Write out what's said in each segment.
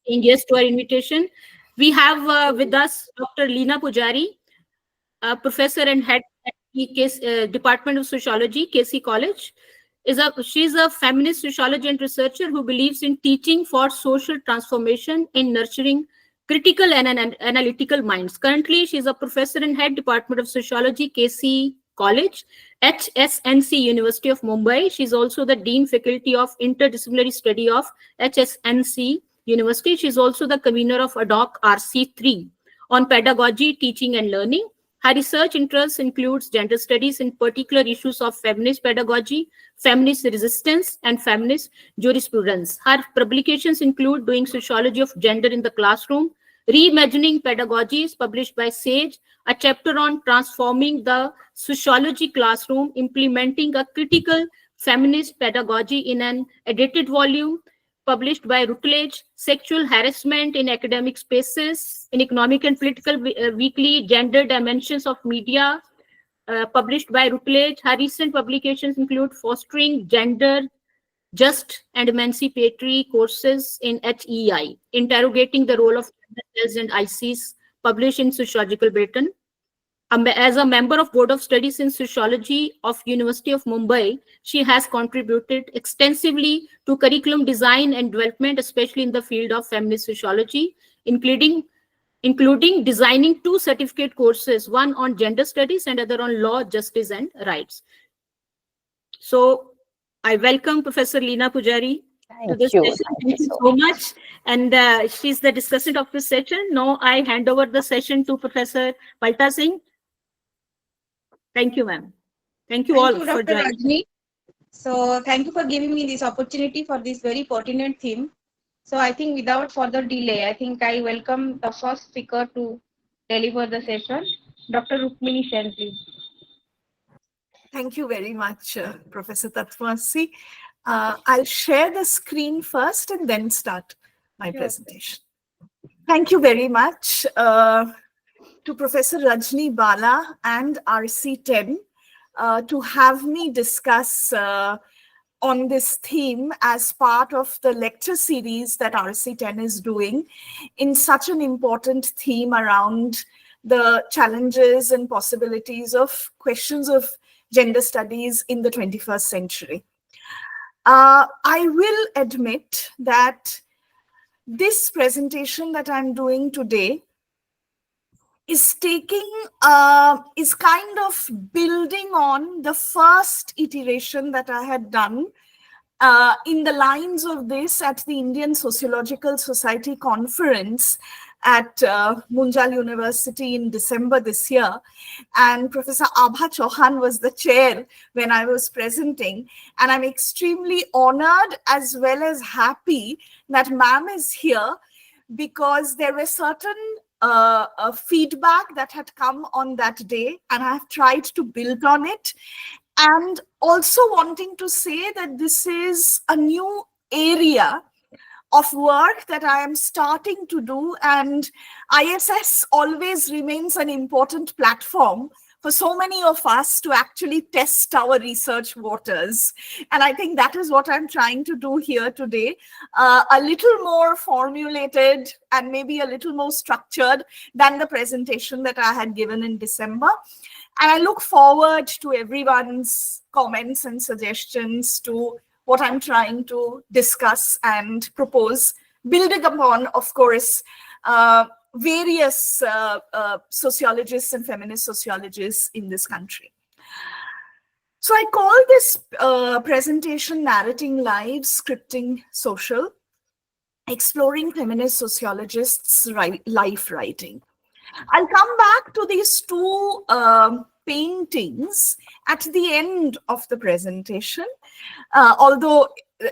saying yes to our invitation. We have with us Dr. Leena Pujari, professor and head at the Department of Sociology, KC College. She's a feminist sociology and researcher who believes in teaching for social transformation in nurturing critical and analytical minds. Currently, she's a professor and head Department of Sociology, KC College, HSNC University of Mumbai. She's also the Dean Faculty of Interdisciplinary Study of HSNC University. She's also the convener of ADOC RC3 on pedagogy, teaching and learning. Her research interests includes gender studies, in particular issues of feminist pedagogy, feminist resistance, and feminist jurisprudence. Her publications include Doing Sociology of Gender in the Classroom, Reimagining Pedagogies, published by SAGE, a chapter on transforming the sociology classroom, implementing a critical feminist pedagogy in an edited volume, published by Routledge, Sexual Harassment in Academic Spaces, in Economic and Political Weekly, Gender Dimensions of Media, published by Routledge. Her recent publications include Fostering Gender Just and Emancipatory Courses in HEI, Interrogating the Role of Cells and ICs, published in Sociological Bulletin. As a member of Board of Studies in Sociology of University of Mumbai, she has contributed extensively to curriculum design and development, especially in the field of feminist sociology, including designing 2 certificate courses, one on gender studies and other on law, justice, and rights. So I welcome Professor Leena Pujari to this session. Thank you so much. And she's the discussant of this session. Now I hand over the session to Professor Paltasingh. Thank you, ma'am. Thank you all for joining. Rajni. So thank you for giving me this opportunity for this very pertinent theme. So I think without further delay, I think I welcome the first speaker to deliver the session, Dr. Rukmini Sen, please. Thank you very much, Professor Tattwamasi. I'll share the screen first and then start my presentation. Thank you very much to Professor Rajni, Bala and RC10 to have me discuss on this theme as part of the lecture series that RC10 is doing in such an important theme around the challenges and possibilities of questions of gender studies in the 21st century. I will admit that this presentation that I'm doing today is kind of building on the first iteration that I had done in the lines of this at the Indian Sociological Society conference at Munjal University in December this year. And Professor Abha Chauhan was the chair when I was presenting. And I'm extremely honored as well as happy that ma'am is here, because there were certain feedback that had come on that day, and I have tried to build on it. And also wanting to say that this is a new area of work that I am starting to do, and ISS always remains an important platform for so many of us to actually test our research waters. And I think that is what I'm trying to do here today, a little more formulated and maybe a little more structured than the presentation that I had given in December. And I look forward to everyone's comments and suggestions to what I'm trying to discuss and propose, building upon, of course, various sociologists and feminist sociologists in this country. So I call this presentation Narrating Lives, Scripting Social, Exploring Feminist Sociologists' Life Writing. I'll come back to these 2 paintings at the end of the presentation, although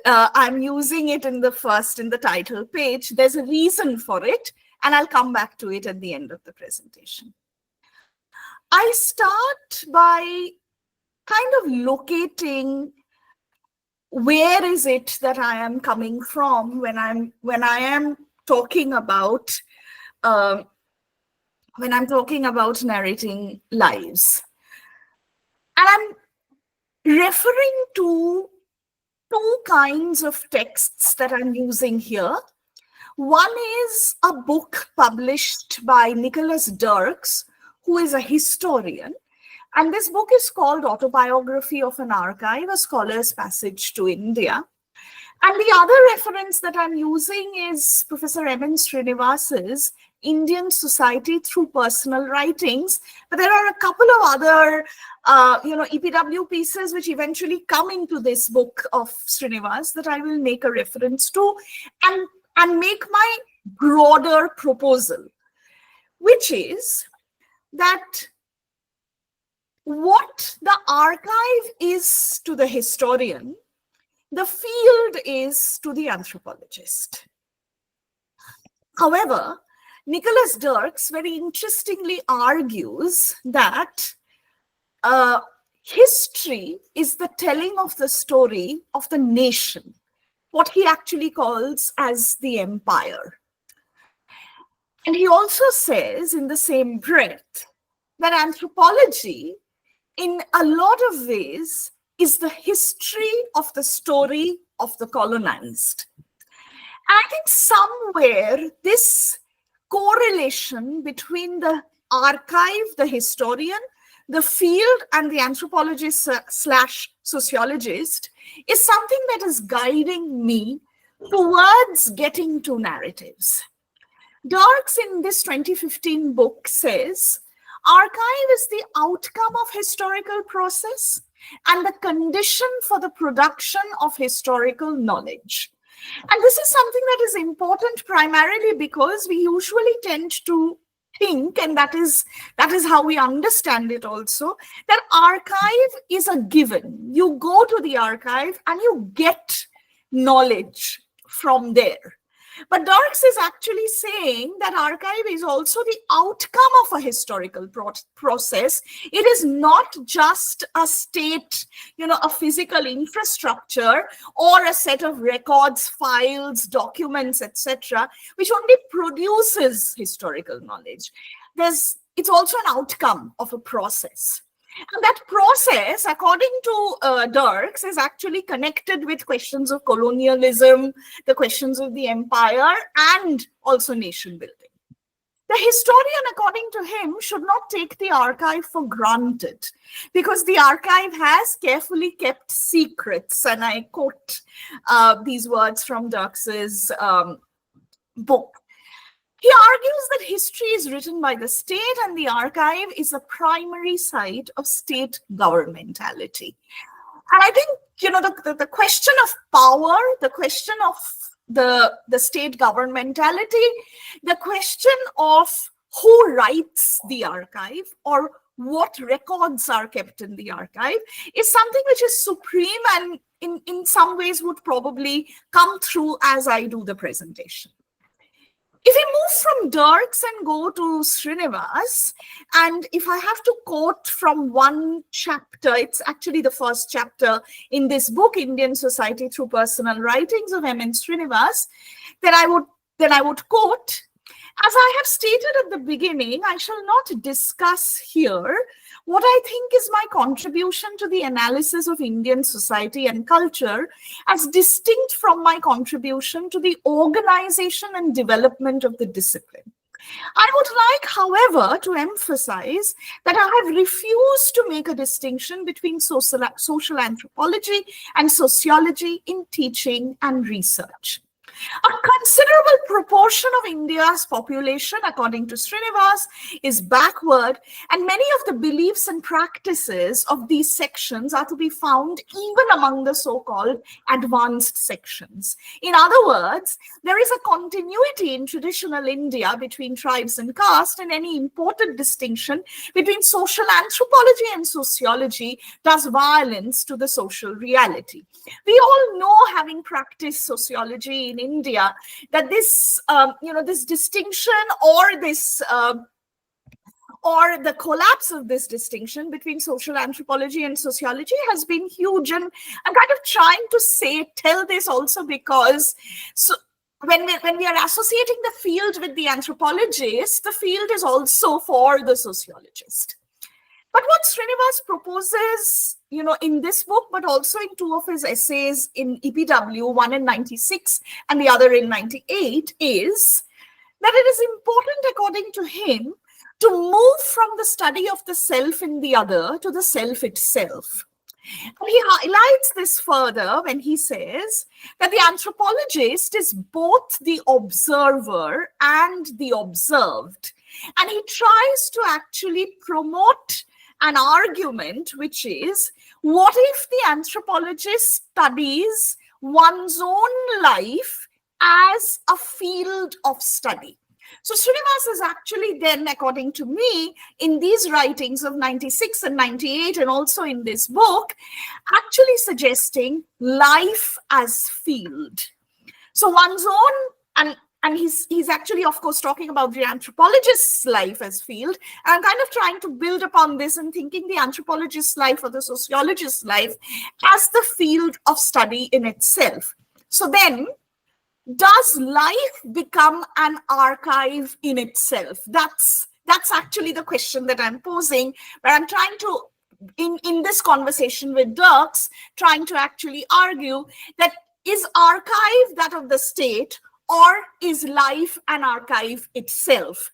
I'm using it in the title page. There's a reason for it, and I'll come back to it at the end of the presentation. I start by kind of locating where is it that I am coming from when I am talking about narrating lives. And I'm referring to 2 kinds of texts that I'm using here. One is a book published by Nicholas Dirks, who is a historian. And this book is called Autobiography of an Archive, A Scholar's Passage to India. And the other reference that I'm using is Professor M.N. Srinivas's Indian Society Through Personal Writings. But there are a couple of other, EPW pieces which eventually come into this book of Srinivas that I will make a reference to and make my broader proposal, which is that what the archive is to the historian, the field is to the anthropologist. However, Nicholas Dirks very interestingly argues that history is the telling of the story of the nation, what he actually calls as the empire. And he also says in the same breath that anthropology, in a lot of ways, is the history of the story of the colonized. I think somewhere this correlation between the archive, the historian, the field, and the anthropologist / sociologist is something that is guiding me towards getting to narratives. Dirks in this 2015 book says, archive is the outcome of historical process and the condition for the production of historical knowledge. And this is something that is important primarily because we usually tend to think, and that is how we understand it also, that archive is a given. You go to the archive and you get knowledge from there. But Dirks is actually saying that archive is also the outcome of a historical process. It is not just a state, a physical infrastructure or a set of records, files, documents, etc., which only produces historical knowledge. It's also an outcome of a process. And that process, according to Dirks, is actually connected with questions of colonialism, the questions of the empire, and also nation building. The historian, according to him, should not take the archive for granted because the archive has carefully kept secrets. And I quote these words from Dirks's book. He argues that history is written by the state and the archive is a primary site of state governmentality. And I think, the question of power, the question of the state governmentality, the question of who writes the archive or what records are kept in the archive is something which is supreme and in some ways would probably come through as I do the presentation. If we move from Dirks and go to Srinivas, and if I have to quote from one chapter, it's actually the first chapter in this book, Indian Society Through Personal Writings of M.N. Srinivas, then I would quote, as I have stated at the beginning, I shall not discuss here what I think is my contribution to the analysis of Indian society and culture as distinct from my contribution to the organization and development of the discipline. I would like, however, to emphasize that I have refused to make a distinction between social anthropology and sociology in teaching and research. A considerable proportion of India's population, according to Srinivas, is backward, and many of the beliefs and practices of these sections are to be found even among the so-called advanced sections. In other words, there is a continuity in traditional India between tribes and caste, and any important distinction between social anthropology and sociology does violence to the social reality. We all know, having practiced sociology in India, that this, this distinction or this, or the collapse of this distinction between social anthropology and sociology has been huge. And I'm kind of trying to tell this also because when we are associating the field with the anthropologist, the field is also for the sociologist. But what Srinivas proposes in this book, but also in two of his essays in EPW, one in 96 and the other in 98, is that it is important, according to him, to move from the study of the self in the other to the self itself. And he highlights this further when he says that the anthropologist is both the observer and the observed. And he tries to actually promote an argument, which is, what if the anthropologist studies one's own life as a field of study? So Srinivas is actually then, according to me, in these writings of 96 and 98, and also in this book, actually suggesting life as field. So one's own, and he's actually, of course, talking about the anthropologist's life as field. And I'm kind of trying to build upon this and thinking the anthropologist's life or the sociologist's life as the field of study in itself. So then, does life become an archive in itself? That's actually the question that I'm posing, where I'm trying to, in this conversation with Dirks, trying to actually argue that is archive that of the state, or is life an archive itself?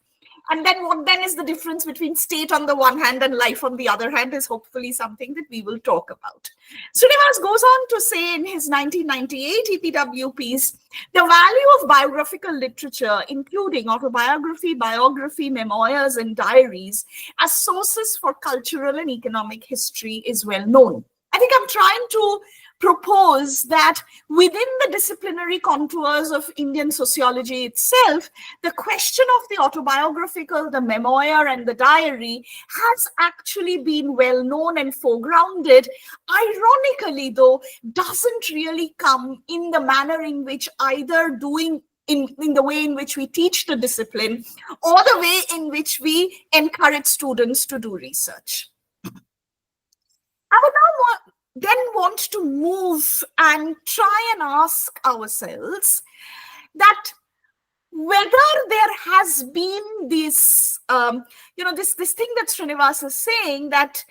And then what then is the difference between state on the one hand and life on the other hand is hopefully something that we will talk about. Srinivas goes on to say in his 1998 EPW piece, the value of biographical literature, including autobiography, biography, memoirs, and diaries as sources for cultural and economic history is well known. I think I'm trying to propose that within the disciplinary contours of Indian sociology itself, the question of the autobiographical, the memoir, and the diary has actually been well known and foregrounded. Ironically, though, doesn't really come in the manner in which either doing in the way in which we teach the discipline or the way in which we encourage students to do research. I would now then want to move and try and ask ourselves that whether there has been this, this thing that Srinivas is saying, that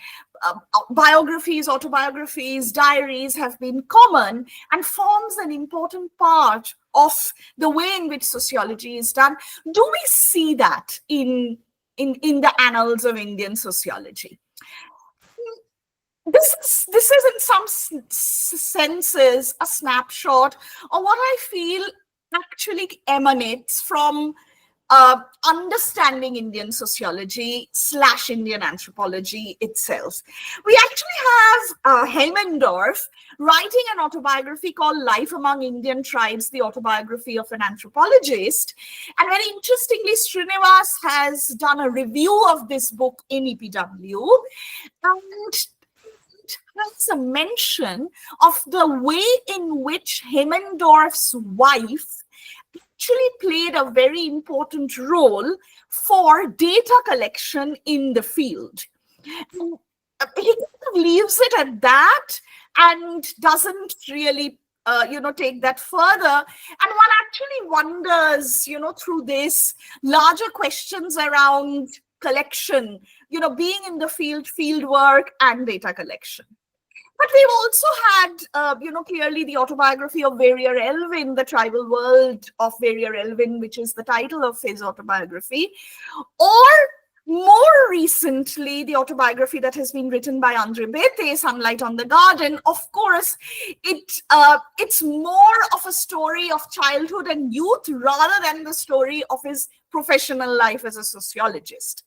biographies, autobiographies, diaries have been common and forms an important part of the way in which sociology is done. Do we see that in the annals of Indian sociology? This is in some senses a snapshot of what I feel actually emanates from understanding Indian sociology / Indian anthropology itself. We actually have Heimendorf writing an autobiography called Life Among Indian Tribes, the autobiography of an anthropologist. And very interestingly, Srinivas has done a review of this book in EPW. And has a mention of the way in which Heimendorf's wife actually played a very important role for data collection in the field. And he kind of leaves it at that and doesn't really take that further. And one actually wonders, through this, larger questions around collection, being in the field work and data collection. But we've also had, clearly the autobiography of Verrier Elvin, The Tribal World of Verrier Elvin, which is the title of his autobiography, or more recently, the autobiography that has been written by Andre Bethe, Sunlight on the Garden. Of course, it's more of a story of childhood and youth rather than the story of his professional life as a sociologist.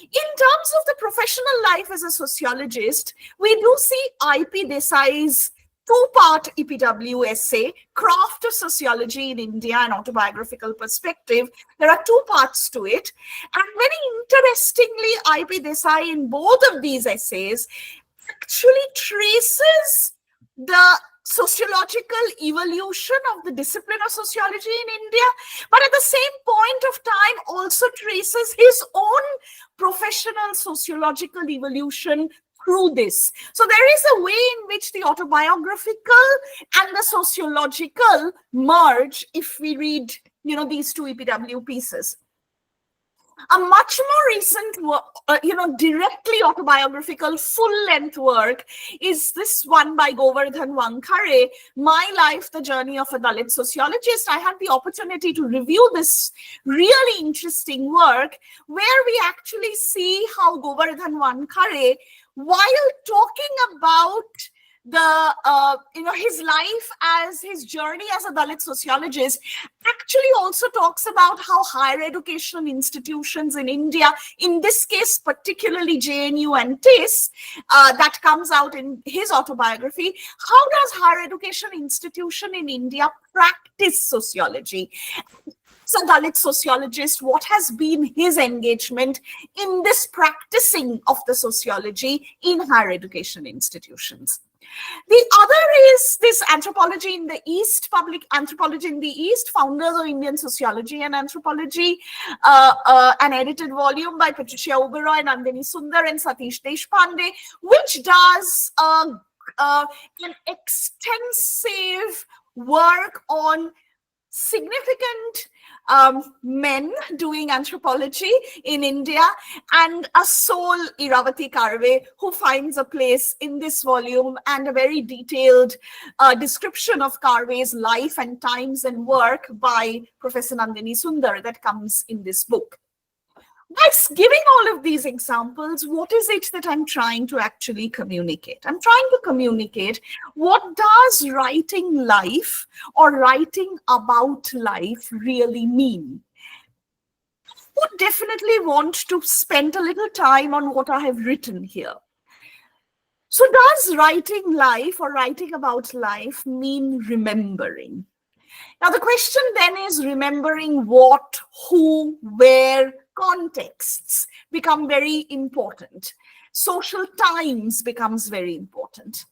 In terms of the professional life as a sociologist, we do see I.P. Desai's two-part EPW essay, Craft of Sociology in India, an autobiographical perspective. There are two parts to it. And very interestingly, I.P. Desai in both of these essays actually traces the sociological evolution of the discipline of sociology in India, but at the same point of time also traces his own professional sociological evolution through this. So there is a way in which the autobiographical and the sociological merge if we read, these two EPW pieces. A much more recent, directly autobiographical, full-length work is this one by Govardhan Wankhare, My Life, The Journey of a Dalit Sociologist. I had the opportunity to review this really interesting work where we actually see how Govardhan Wankhare, while talking about his life as his journey as a Dalit sociologist, actually also talks about how higher education institutions in India, in this case particularly JNU and TIS, that comes out in his autobiography, how does higher education institution in India practice sociology? So Dalit sociologist, what has been his engagement in this practicing of the sociology in higher education institutions? The other is this Anthropology in the East, Public Anthropology in the East, Founders of Indian Sociology and Anthropology, an edited volume by Patricia Oberoi, Nandini Sundar and Satish Deshpande, which does an extensive work on significant men doing anthropology in India, and a soul, Iravati Karve, who finds a place in this volume, and a very detailed description of Karve's life and times and work by Professor Nandini Sundar that comes in this book. By giving all of these examples, what is it that I'm trying to actually communicate? I'm trying to communicate what does writing life or writing about life really mean? I would definitely want to spend a little time on what I have written here. So does writing life or writing about life mean remembering? Now the question then is remembering what, who, where. Contexts become very important. Social times becomes very important.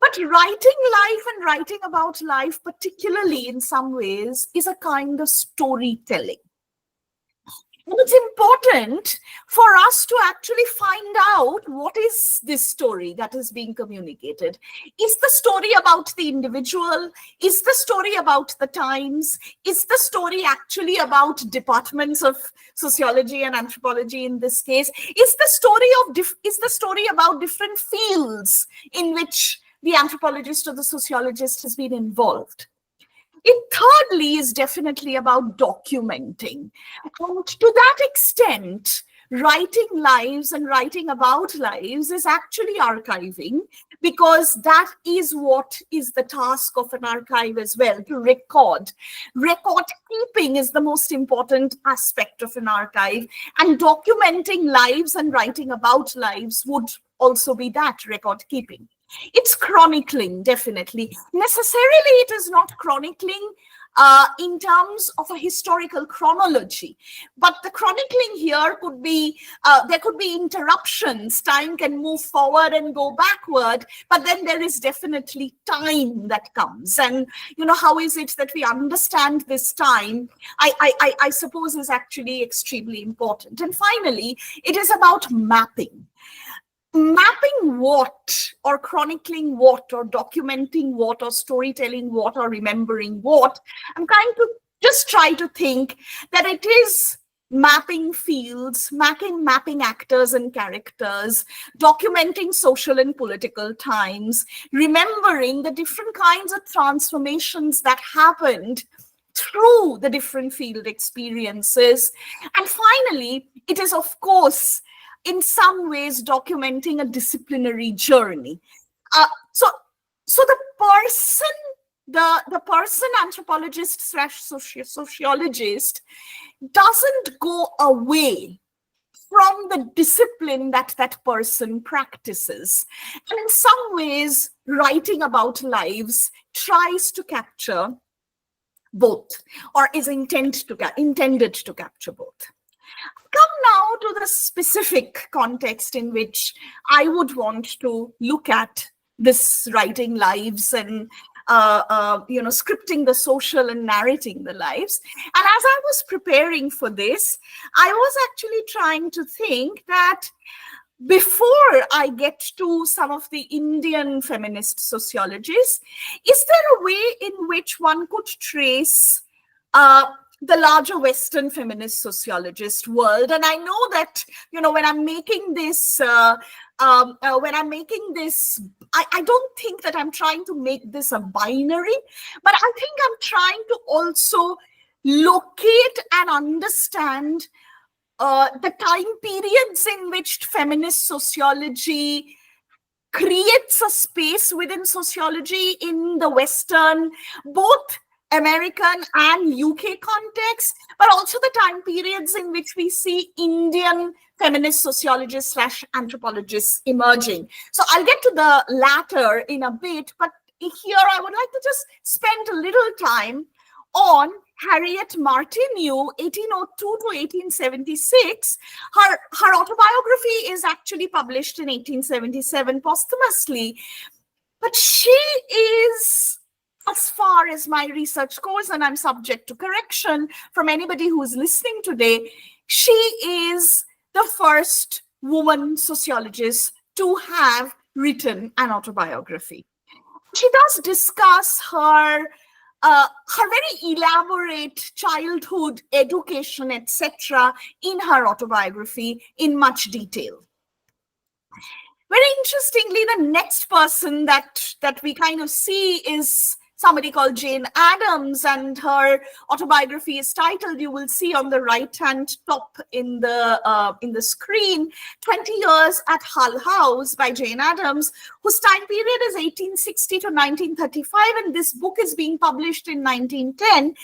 But writing life and writing about life, particularly in some ways, is a kind of storytelling. And it's important for us to actually find out what is this story that is being communicated. Is the story about the individual? Is the story about the times? Is the story actually about departments of sociology and anthropology in this case? Is the story about different fields in which the anthropologist or the sociologist has been involved? It thirdly is definitely about documenting. And to that extent, writing lives and writing about lives is actually archiving, because that is what is the task of an archive as well, to record. Record keeping is the most important aspect of an archive, and documenting lives and writing about lives would also be that, record keeping. It's chronicling, definitely. Necessarily, it is not chronicling in terms of a historical chronology, but the chronicling here could be, there could be interruptions. Time can move forward and go backward, but then there is definitely time that comes. And, how is it that we understand this time, I suppose is actually extremely important. And finally, it is about mapping. Mapping what, or chronicling what, or documenting what, or storytelling what, or remembering what. I'm trying to just try to think that it is mapping fields, mapping actors and characters, documenting social and political times, remembering the different kinds of transformations that happened through the different field experiences. And finally, it is, of course, in some ways documenting a disciplinary journey. So the person anthropologist / sociologist doesn't go away from the discipline that person practices. And in some ways, writing about lives tries to capture both, or is intended to capture both. Come now to the specific context in which I would want to look at this writing lives and scripting the social and narrating the lives. And as I was preparing for this, I was actually trying to think that before I get to some of the Indian feminist sociologists, is there a way in which one could trace the larger Western feminist sociologist world. And I know that, when I'm making this, I don't think that I'm trying to make this a binary, but I think I'm trying to also locate and understand the time periods in which feminist sociology creates a space within sociology in the Western, both American and UK context, but also the time periods in which we see Indian feminist sociologists / anthropologists emerging. So I'll get to the latter in a bit, but here I would like to just spend a little time on Harriet Martineau, 1802 to 1876. Her autobiography is actually published in 1877 posthumously, but she is, as far as my research goes, and I'm subject to correction from anybody who's listening today, she is the first woman sociologist to have written an autobiography. She does discuss her very elaborate childhood education, etc., in her autobiography in much detail. Very interestingly, the next person that we kind of see is somebody called Jane Addams, and her autobiography is titled, you will see on the right-hand top in the screen, 20 Years at Hull House by Jane Addams, whose time period is 1860 to 1935, and this book is being published in 1910.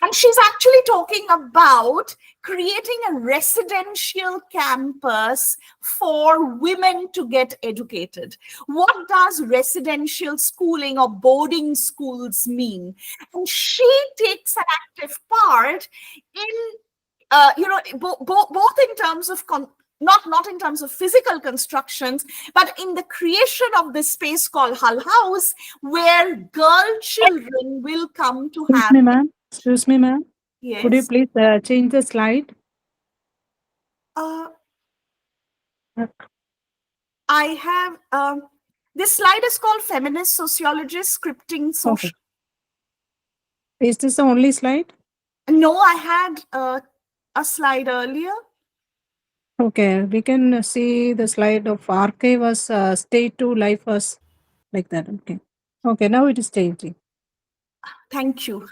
And she's actually talking about creating a residential campus for women to get educated. What does residential schooling or boarding schools mean? And she takes an active part in, both in terms of not in terms of physical constructions, but in the creation of this space called Hull House, where girl children will come to have. Excuse me, ma'am. Yes. Could you please change the slide? I have, this slide is called Feminist Sociologists Scripting Social. Okay. Is this the only slide? No, I had a slide earlier. Okay, we can see the slide of archive as state to life as like that. Okay, now it is changing. Thank you.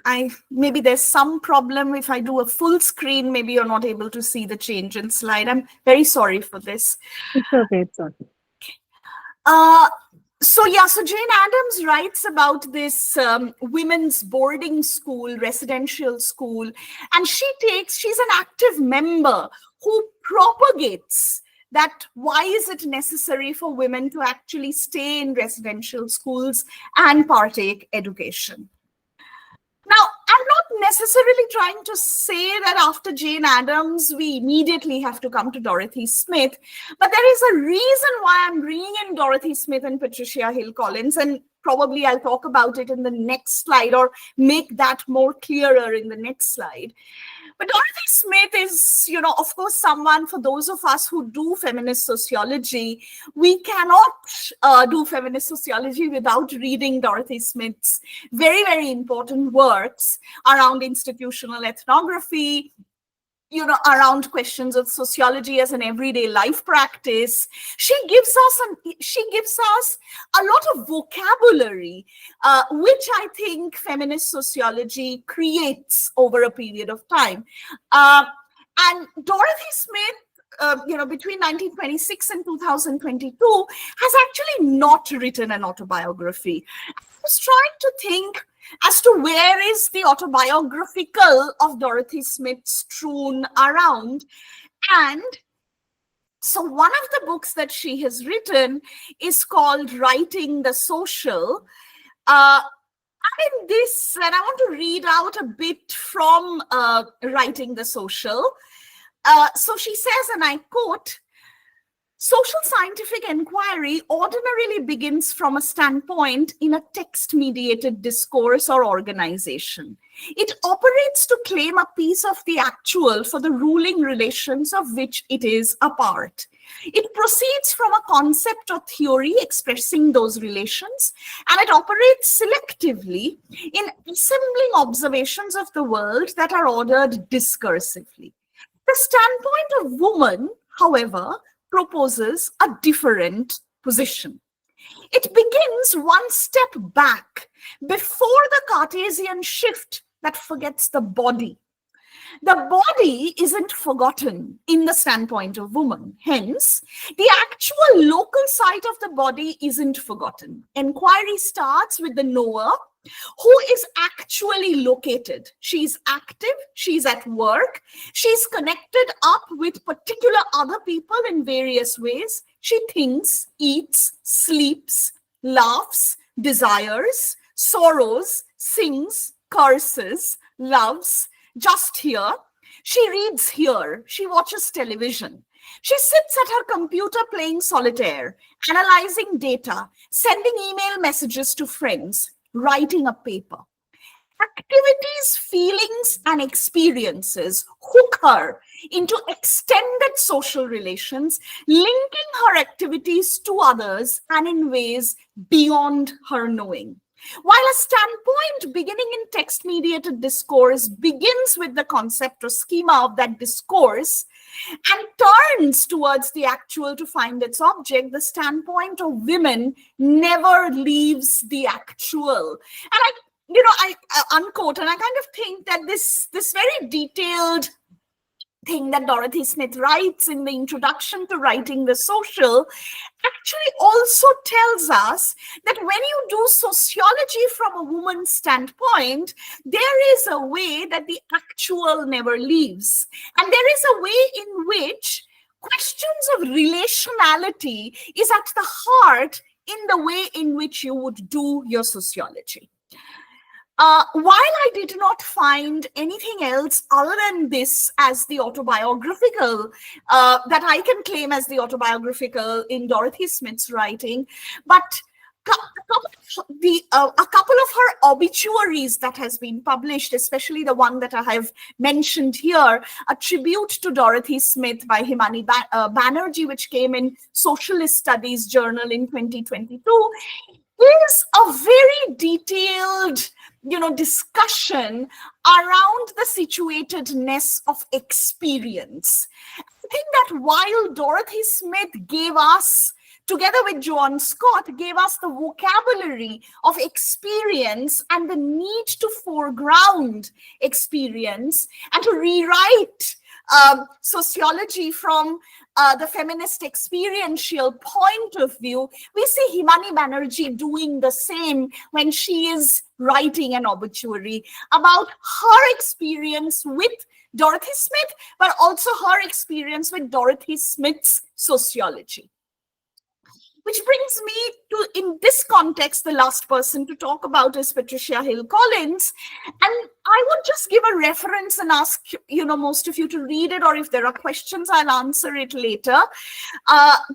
Maybe there's some problem if I do a full screen, maybe you're not able to see the change in slide. I'm very sorry for this. It's okay, it's okay. So Jane Addams writes about this women's boarding school, residential school, and she's an active member who propagates that why is it necessary for women to actually stay in residential schools and partake education. Now, I'm not necessarily trying to say that after Jane Addams, we immediately have to come to Dorothy Smith, but there is a reason why I'm bringing in Dorothy Smith and Patricia Hill Collins, and probably I'll talk about it in the next slide or make that more clearer in the next slide. But Dorothy Smith is, of course, someone, for those of us who do feminist sociology, we cannot do feminist sociology without reading Dorothy Smith's very, very important works around institutional ethnography, around questions of sociology as an everyday life practice. She gives us a lot of vocabulary, which I think feminist sociology creates over a period of time. And Dorothy Smith, between 1926 and 2022, has actually not written an autobiography. I was trying to think as to where is the autobiographical of Dorothy Smith strewn around. And so one of the books that she has written is called Writing the Social. In this, and I want to read out a bit from Writing the Social. So she says, and I quote, "Social scientific inquiry ordinarily begins from a standpoint in a text-mediated discourse or organization. It operates to claim a piece of the actual for the ruling relations of which it is a part. It proceeds from a concept or theory expressing those relations, and it operates selectively in assembling observations of the world that are ordered discursively. The standpoint of woman, however, proposes a different position. It begins one step back before the Cartesian shift that forgets the body. The body isn't forgotten in the standpoint of woman. Hence, the actual local site of the body isn't forgotten. Inquiry starts with the knower, who is actually located. She's active, she's at work, she's connected up with particular other people in various ways. She thinks, eats, sleeps, laughs, desires, sorrows, sings, curses, loves, just here. She reads here. She watches television. She sits at her computer playing solitaire, analyzing data, sending email messages to friends, writing a paper. Activities, feelings, and experiences hook her into extended social relations, linking her activities to others and in ways beyond her knowing. While a standpoint beginning in text-mediated discourse begins with the concept or schema of that discourse and turns towards the actual to find its object, the standpoint of women never leaves the actual. And I unquote, and I kind of think that this very detailed thing that Dorothy Smith writes in the introduction to Writing the Social actually also tells us that when you do sociology from a woman's standpoint, there is a way that the actual never leaves. And there is a way in which questions of relationality is at the heart in the way in which you would do your sociology. While I did not find anything else other than this as the autobiographical, that I can claim as the autobiographical in Dorothy Smith's writing, but a couple of her obituaries that has been published, especially the one that I have mentioned here, a tribute to Dorothy Smith by Himani Banerjee, which came in Socialist Studies Journal in 2022, is a very detailed discussion around the situatedness of experience. I think that while Dorothy Smith gave us, together with Joan Scott, gave us the vocabulary of experience and the need to foreground experience and to rewrite sociology from the feminist experiential point of view, we see Himani Banerjee doing the same when she is writing an obituary about her experience with Dorothy Smith, but also her experience with Dorothy Smith's sociology. Which brings me to, in this context, the last person to talk about is Patricia Hill Collins. And I would just give a reference and ask, most of you to read it, or if there are questions, I'll answer it later.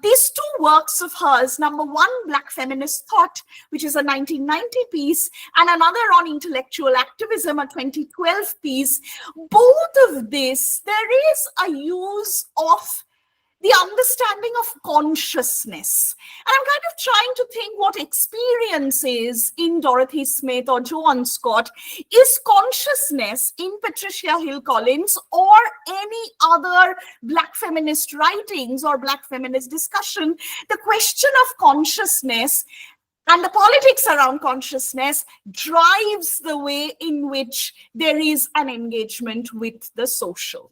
These two works of hers, number one, Black Feminist Thought, which is a 1990 piece, and another on intellectual activism, a 2012 piece. Both of this, there is a use of the understanding of consciousness. And I'm kind of trying to think what experience is in Dorothy Smith or Joan Scott. Is consciousness in Patricia Hill Collins or any other Black feminist writings or Black feminist discussion, the question of consciousness and the politics around consciousness drives the way in which there is an engagement with the social.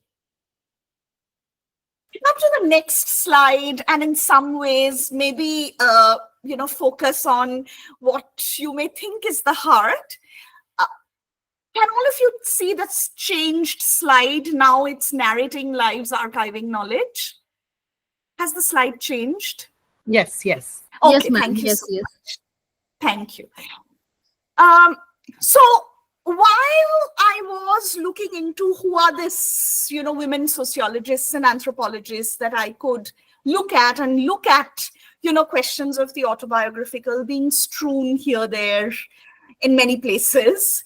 Up to the next slide, and in some ways, maybe, focus on what you may think is the heart. Can all of you see this changed slide? Now it's narrating lives, archiving knowledge. Has the slide changed? Yes. Okay, yes, ma'am. thank you Yes, so yes. much. Thank you. So while I was looking into who are these, women sociologists and anthropologists that I could look at, questions of the autobiographical being strewn here, there, in many places,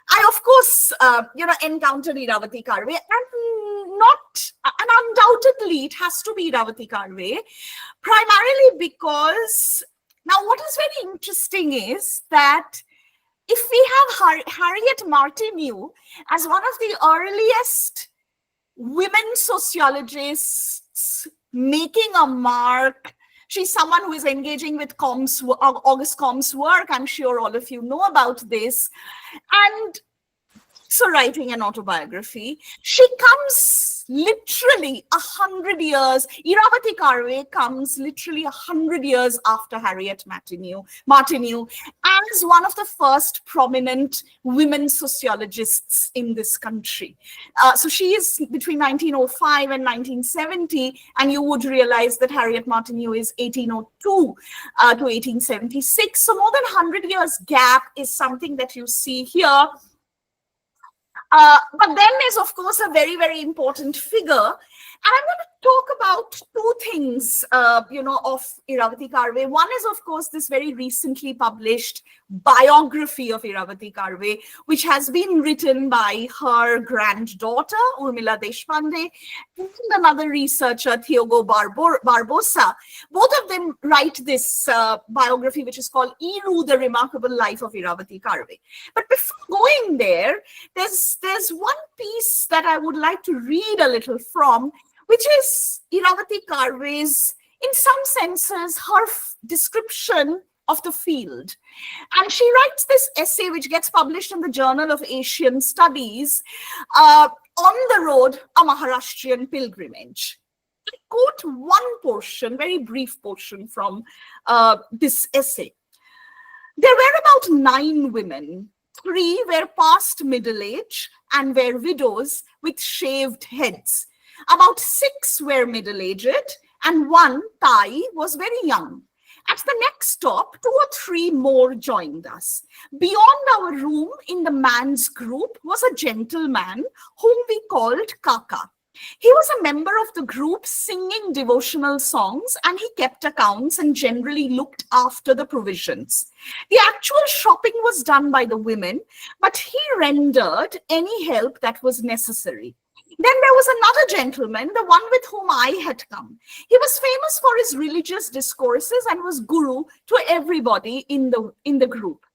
I, of course, encountered Iravati Karve, and not, and undoubtedly it has to be Iravati Karve, primarily because, now what is very interesting is that if we have Harriet Martineau as one of the earliest women sociologists making a mark, she's someone who is engaging with August Comte's work. I'm sure all of you know about this. And so writing an autobiography, she comes literally 100 years, Iravati Karve comes literally 100 years after Harriet Martineau as one of the first prominent women sociologists in this country. So she is between 1905 and 1970, and you would realize that Harriet Martineau is 1802 to 1876. So more than 100 years gap is something that you see here. But then there's, of course, a very, very important figure. And I'm going to talk about two things, of Iravati Karve. One is, of course, this very recently published biography of Iravati Karve, which has been written by her granddaughter, Urmila Deshpande, and another researcher, Thiago Barbosa. Both of them write this biography, which is called Iru, The Remarkable Life of Iravati Karve. But before going there, there's one piece that I would like to read a little from, which is Iravati Karve's, in some senses, her description of the field. And she writes this essay, which gets published in the Journal of Asian Studies, On the Road, a Maharashtrian Pilgrimage. I quote one portion, very brief portion from this essay. There were about 9 women. 3 were past middle age and were widows with shaved heads. About 6 were middle-aged, and 1, Tai, was very young. At the next stop, 2 or 3 more joined us. Beyond our room, in the man's group, was a gentleman whom we called Kaka. He was a member of the group singing devotional songs, and he kept accounts and generally looked after the provisions. The actual shopping was done by the women, but he rendered any help that was necessary. Then there was another gentleman, the one with whom I had come. He was famous for his religious discourses and was guru to everybody in the group.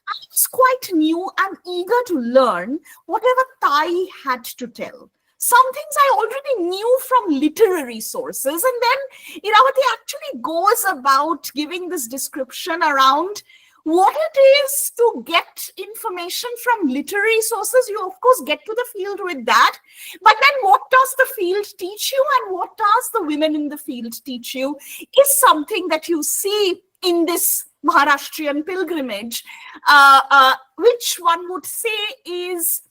I was quite new and eager to learn whatever Tai had to tell. Some things I already knew from literary sources, and then Iravati actually goes about giving this description around what it is to get information from literary sources. You, of course, get to the field with that. But then what does the field teach you and what does the women in the field teach you is something that you see in this Maharashtrian pilgrimage, which one would say is,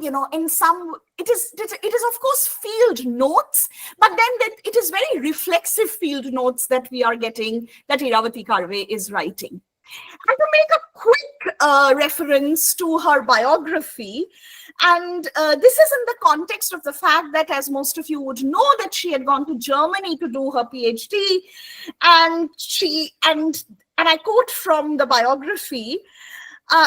in some, it is of course field notes, but then it is very reflexive field notes that we are getting, that Iravati Karve is writing. And to make a quick reference to her biography, and this is in the context of the fact that, as most of you would know, that she had gone to Germany to do her PhD, and I quote from the biography,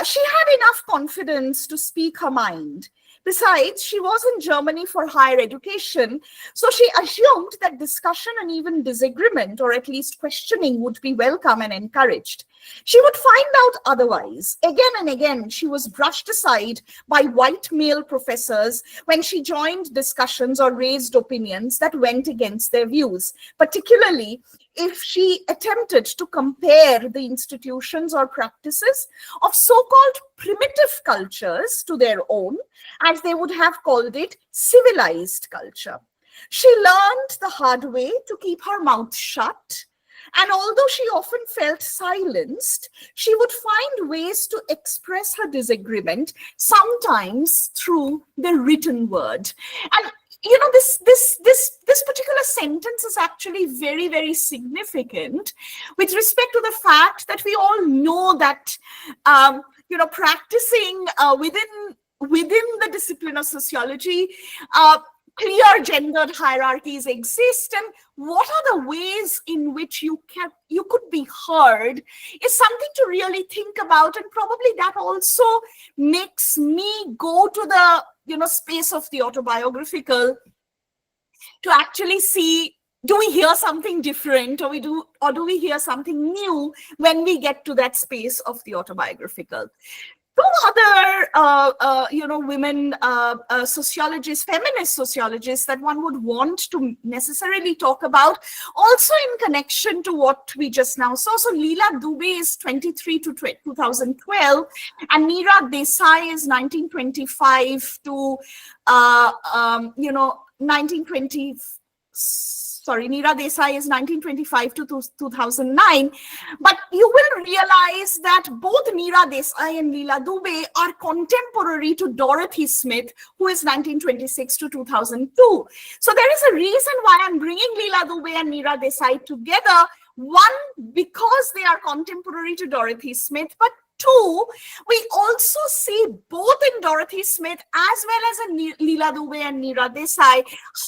she had enough confidence to speak her mind. Besides, she was in Germany for higher education, so she assumed that discussion and even disagreement, or at least questioning, would be welcome and encouraged. She would find out otherwise. Again and again, she was brushed aside by white male professors when she joined discussions or raised opinions that went against their views, particularly if she attempted to compare the institutions or practices of so-called primitive cultures to their own, as they would have called it, civilized culture. She learned the hard way to keep her mouth shut, and although she often felt silenced, she would find ways to express her disagreement, sometimes through the written word. And this particular sentence is actually very, very significant with respect to the fact that we all know that, practicing within the discipline of sociology, clear gendered hierarchies exist, and what are the ways in which you could be heard, is something to really think about. And probably that also makes me go to the space of the autobiographical to actually see, do we hear something different, or do we hear something new when we get to that space of the autobiographical? Two other, women sociologists, feminist sociologists that one would want to necessarily talk about, also in connection to what we just now saw. So Leela Dubey is 23 to 2012, and Neera Desai is 1925 to, 1920. Sorry, Neera Desai is 1925 to 2009. But you will realize that both Neera Desai and Leela Dubey are contemporary to Dorothy Smith, who is 1926 to 2002. So there is a reason why I'm bringing Leela Dubey and Neera Desai together. One, because they are contemporary to Dorothy Smith, but two, we also see both in Dorothy Smith as well as in Leela Dubey and Neera Desai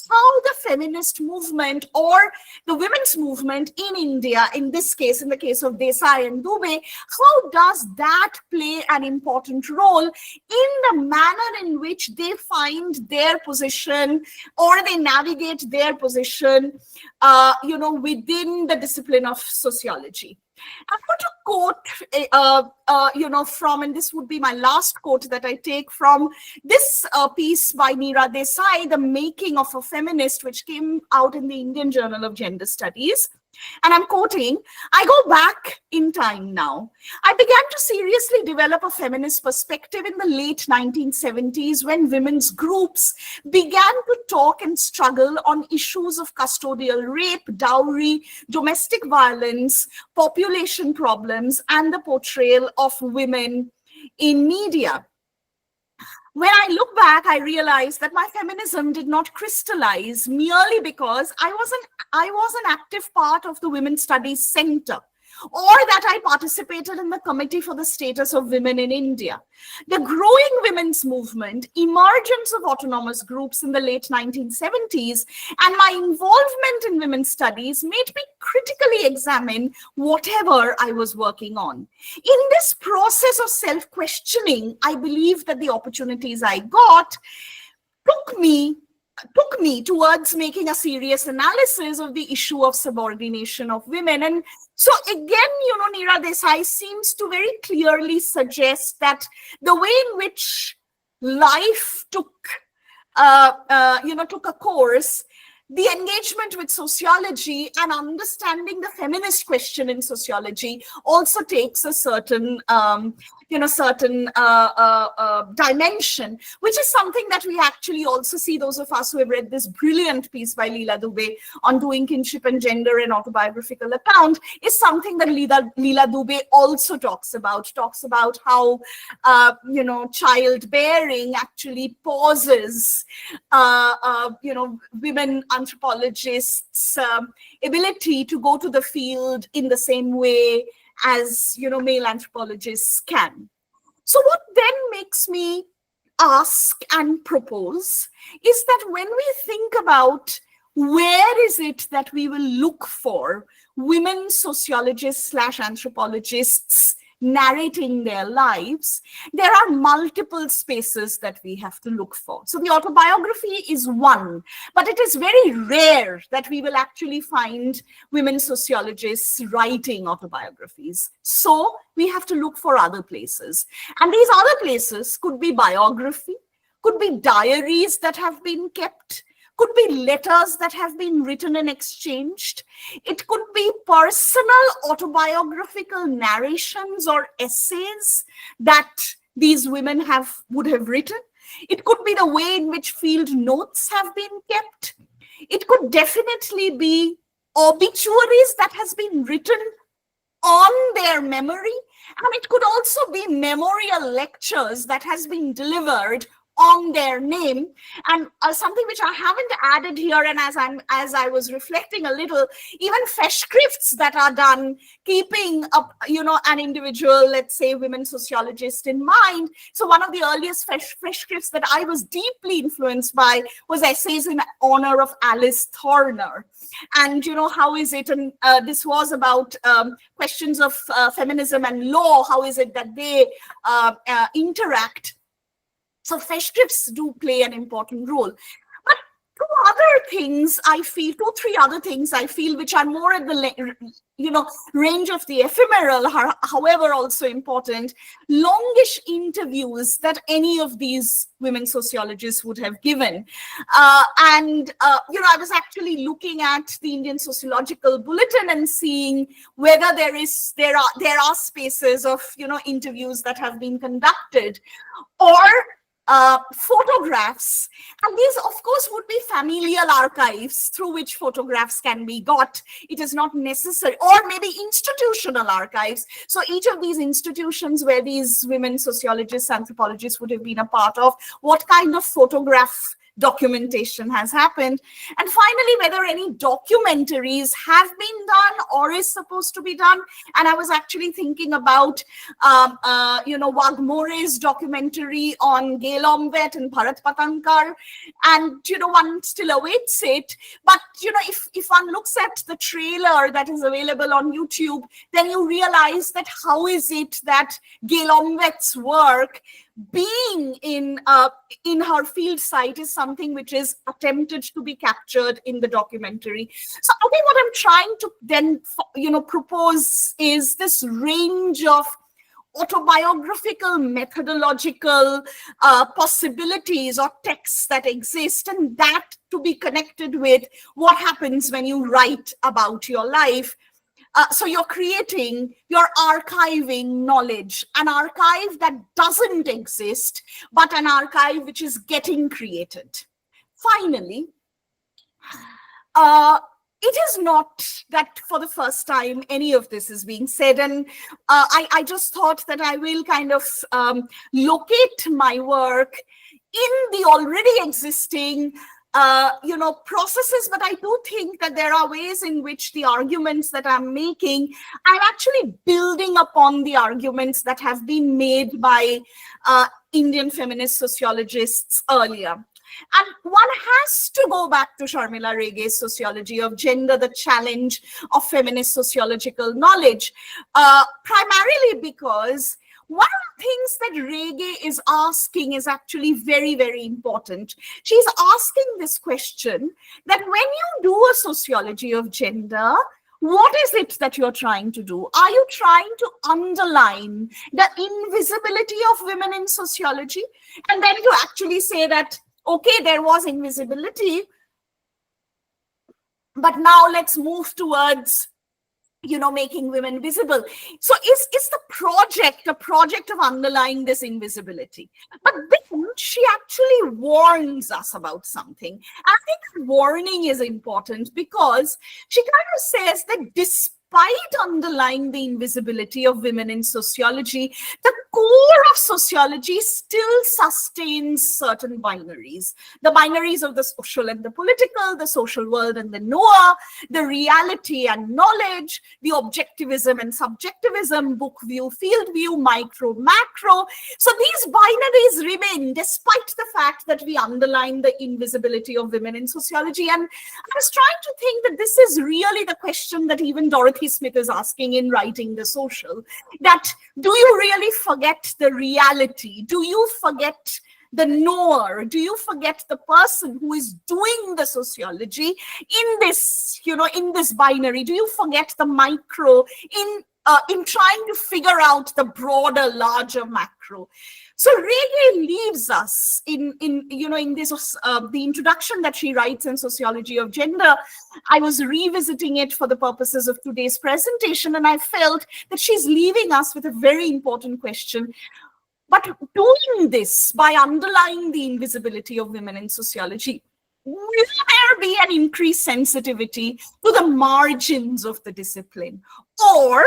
how the feminist movement, or the women's movement in India, in this case, in the case of Desai and Dubey, how does that play an important role in the manner in which they find their position, or they navigate their position, within the discipline of sociology. I'm going to quote, from, and this would be my last quote that I take from this piece by Neera Desai, The Making of a Feminist, which came out in the Indian Journal of Gender Studies. And I'm quoting, "I go back in time now. I began to seriously develop a feminist perspective in the late 1970s when women's groups began to talk and struggle on issues of custodial rape, dowry, domestic violence, population problems, and the portrayal of women in media. When I look back, I realized that my feminism did not crystallize merely because I was an active part of the Women's Studies Center, or that I participated in the Committee for the Status of Women in India. The growing women's movement, emergence of autonomous groups in the late 1970s, and my involvement in women's studies made me critically examine whatever I was working on. In this process of self-questioning, I believe that the opportunities I got took me towards making a serious analysis of the issue of subordination of women. And so again, Neera Desai seems to very clearly suggest that the way in which life took a course, the engagement with sociology and understanding the feminist question in sociology also takes a certain dimension, which is something that we actually also see, those of us who have read this brilliant piece by Leela Dubey on doing kinship and gender and autobiographical account, is something that Leela Dubey also talks about how, childbearing actually pauses, women anthropologists' ability to go to the field in the same way as male anthropologists can. So what then makes me ask and propose is that when we think about where is it that we will look for women sociologists / anthropologists narrating their lives, there are multiple spaces that we have to look for. So the autobiography is one, but it is very rare that we will actually find women sociologists writing autobiographies. So we have to look for other places. And these other places could be biography, could be diaries that have been kept, could be letters that have been written and exchanged. It could be personal autobiographical narrations or essays that these women would have written. It could be the way in which field notes have been kept. It could definitely be obituaries that has been written on their memory. And it could also be memorial lectures that has been delivered on their name. And something which I haven't added here, and as I was reflecting a little, even festschrifts that are done keeping up, an individual, let's say women sociologist, in mind. So one of the earliest festschrifts that I was deeply influenced by was essays in honor of Alice Thorner. And how is it, and this was about questions of feminism and law, how is it that they interact. So festschrifts do play an important role. But two, three other things I feel, which are more at the range of the ephemeral, however also important, longish interviews that any of these women sociologists would have given. I was actually looking at the Indian Sociological Bulletin and seeing whether there are spaces of interviews that have been conducted, or photographs, and these of course would be familial archives through which photographs can be got. It is not necessary, or maybe institutional archives. So each of these institutions where these women sociologists, anthropologists would have been a part of, what kind of photograph documentation has happened, and finally whether any documentaries have been done or is supposed to be done. And I was actually thinking about Wagmore's documentary on Gail Omvet and Bharat Patankar, and one still awaits it. But if one looks at the trailer that is available on YouTube, then you realize that how is it that Gail Omvet's work being in her field site is something which is attempted to be captured in the documentary. So I think what I'm trying to then propose is this range of autobiographical, methodological possibilities or texts that exist, and that to be connected with what happens when you write about your life. So you're archiving knowledge, an archive that doesn't exist, but an archive which is getting created. Finally, it is not that for the first time any of this is being said, and I just thought that I will kind of locate my work in the already existing processes, but I do think that there are ways in which the arguments that I'm making, I'm actually building upon the arguments that have been made by Indian feminist sociologists earlier. And one has to go back to Sharmila Rege's Sociology of Gender, the challenge of feminist sociological knowledge, primarily because one of the things that Rege is asking is actually very, very important. She's asking this question that when you do a sociology of gender, what is it that you're trying to do? Are you trying to underline the invisibility of women in sociology? And then you actually say that, okay, there was invisibility, but now let's move towards making women visible. So is the project a project of underlying this invisibility? But then she actually warns us about something. I think warning is important because she kind of says that despite underlying the invisibility of women in sociology, the core of sociology still sustains certain binaries. The binaries of the social and the political, the social world and the knower, the reality and knowledge, the objectivism and subjectivism, book view, field view, micro, macro. So these binaries remain despite the fact that we underline the invisibility of women in sociology. And I was trying to think that this is really the question that even Dorothy Smith is asking in Writing the Social, that do you really forget the reality? Do you forget the knower? Do you forget the person who is doing the sociology in this, in this binary? Do you forget the micro in trying to figure out the broader, larger macro? So Rege leaves us in this, the introduction that she writes in Sociology of Gender. I was revisiting it for the purposes of today's presentation, and I felt that she's leaving us with a very important question. But doing this by underlying the invisibility of women in sociology, will there be an increased sensitivity to the margins of the discipline? Or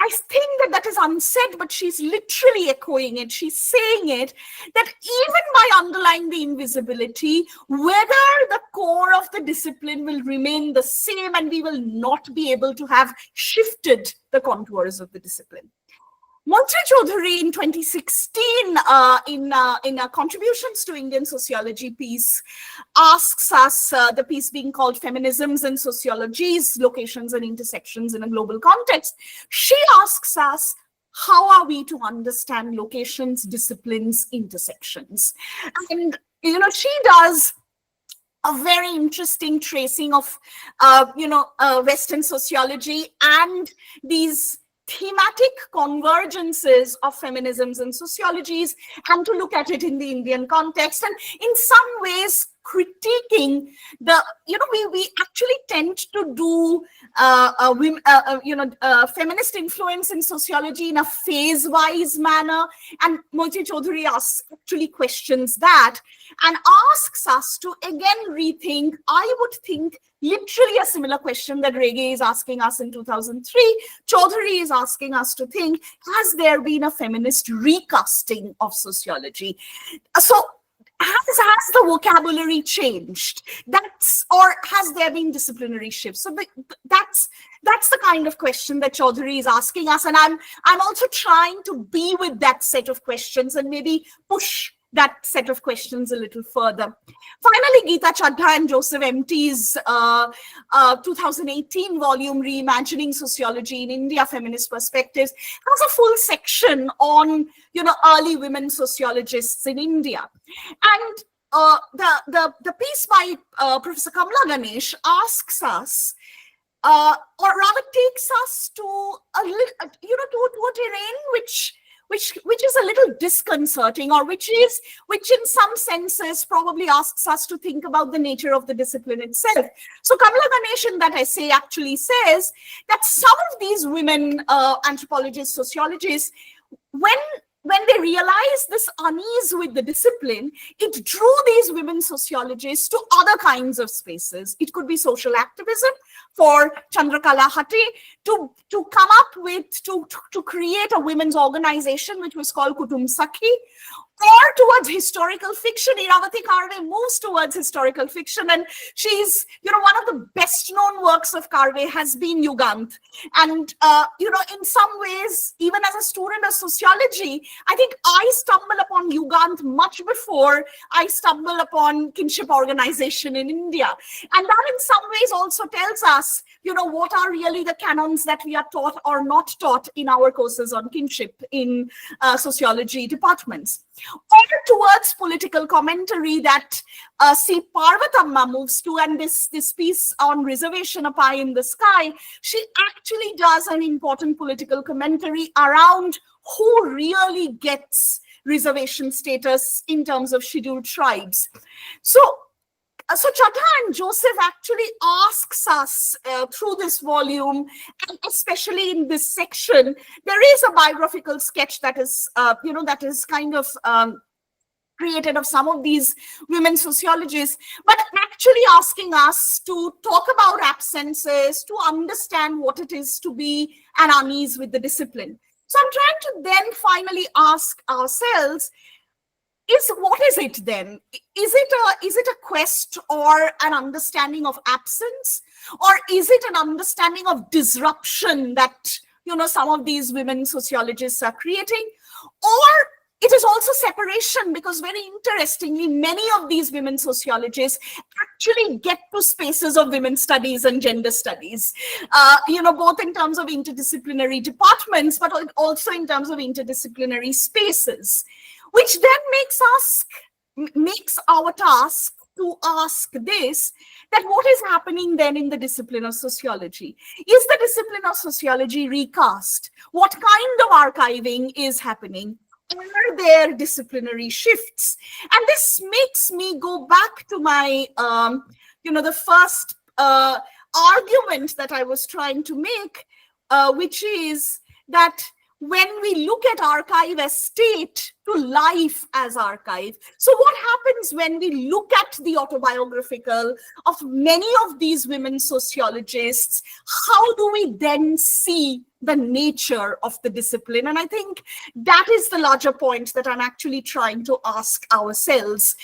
I think that is unsaid, but she's literally echoing it. She's saying it, that even by underlying the invisibility, whether the core of the discipline will remain the same and we will not be able to have shifted the contours of the discipline. Montri Chaudhary in 2016, in a Contributions to Indian Sociology piece, asks us, the piece being called Feminisms and Sociologies, Locations and Intersections in a Global Context, she asks us, how are we to understand locations, disciplines, intersections? And, she does a very interesting tracing of, Western sociology and these thematic convergences of feminisms and sociologies, and to look at it in the Indian context, and in some ways critiquing the, we actually tend to do feminist influence in sociology in a phase-wise manner, and Moiti Chaudhary actually questions that and asks us to again rethink, I would think, literally a similar question that Rege is asking us in 2003, Chaudhary is asking us to think, has there been a feminist recasting of sociology? So has the vocabulary changed? Or has there been disciplinary shifts? So that's the kind of question that Chaudhary is asking us, and I'm also trying to be with that set of questions and maybe push that set of questions a little further. Finally, Geeta Chadha and Joseph M.T.'s 2018 volume, Reimagining Sociology in India, Feminist Perspectives, has a full section on, early women sociologists in India. And the piece by Professor Kamala Ganesh asks us, or rather takes us to a terrain which is a little disconcerting, or which in some senses probably asks us to think about the nature of the discipline itself. So Kamala Ganesh in that essay actually says that some of these women anthropologists, sociologists, when they realized this unease with the discipline, it drew these women sociologists to other kinds of spaces. It could be social activism for Chandrakala Hati to come up with, to create a women's organization which was called Kutum Sakhi, or towards historical fiction. Iravati Karve moves towards historical fiction, and she's, one of the best known works of Karve has been Yugant. And, in some ways, even as a student of sociology, I think I stumble upon Yugant much before I stumble upon kinship organization in India. And that in some ways also tells us, what are really the canons that we are taught or not taught in our courses on kinship in sociology departments. Or towards political commentary that C. Parvatamma moves to, and this piece on reservation, A Pie in the Sky, she actually does an important political commentary around who really gets reservation status in terms of scheduled tribes. So Chadha and Joseph actually asks us through this volume, and especially in this section, there is a biographical sketch that is, that is kind of created of some of these women sociologists, but actually asking us to talk about absences, to understand what it is to be an unease with the discipline. So I'm trying to then finally ask ourselves, what is it then? Is it a quest or an understanding of absence, or is it an understanding of disruption that some of these women sociologists are creating, or it is also separation? Because very interestingly, many of these women sociologists actually get to spaces of women's studies and gender studies, both in terms of interdisciplinary departments, but also in terms of interdisciplinary spaces, which then makes our task to ask this, that what is happening then in the discipline of sociology? Is the discipline of sociology recast? What kind of archiving is happening? Are there disciplinary shifts? And this makes me go back to my, the first argument that I was trying to make, which is that when we look at archive as state to life as archive. So what happens when we look at the autobiographical of many of these women sociologists? How do we then see the nature of the discipline? And I think that is the larger point that I'm actually trying to ask ourselves.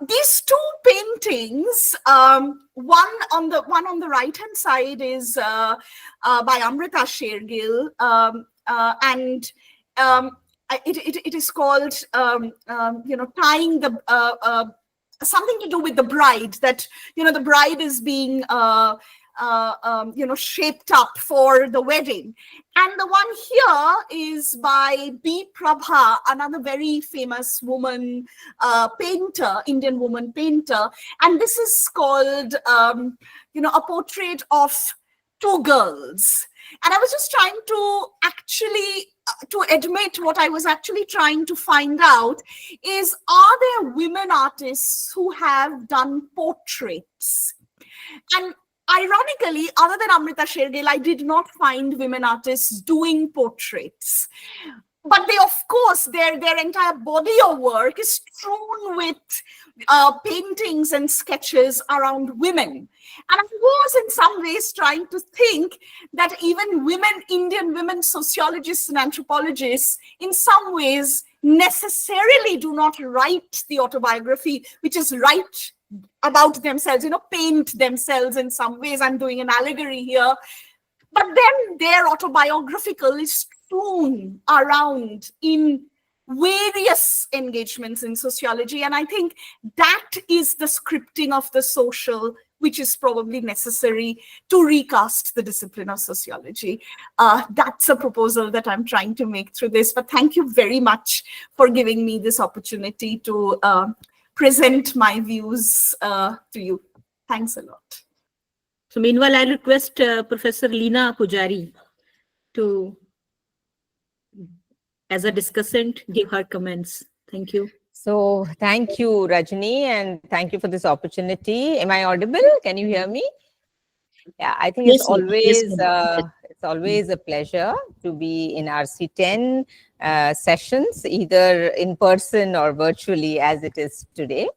These two paintings, one on the right hand side is by Amrita Shergill, and it is called tying the something to do with the bride, that the bride is being shaped up for the wedding. And the one here is by B. Prabha, another very famous woman painter, Indian woman painter. And this is called, a portrait of two girls. And I was just trying to actually, to admit what I was actually trying to find out is, are there women artists who have done portraits? And ironically, other than Amrita Shergill, I did not find women artists doing portraits. But they, of course, their entire body of work is strewn with paintings and sketches around women. And I was in some ways trying to think that even Indian women sociologists and anthropologists, in some ways, necessarily do not write the autobiography, which is write about themselves, paint themselves in some ways. I'm doing an allegory here. But then their autobiographical is strewn around in various engagements in sociology. And I think that is the scripting of the social, which is probably necessary to recast the discipline of sociology. That's a proposal that I'm trying to make through this. But thank you very much for giving me this opportunity to present my views to you. Thanks a lot. So meanwhile, I request Professor Leena Pujari to, as a discussant, give her comments. Thank you. So thank you, Rajni, and thank you for this opportunity. Am I audible? Can you hear me? Yeah, I think Yes, it's ma'am. always Yes, ma'am. it's always a pleasure to be in RC10 sessions, either in person or virtually, as it is today.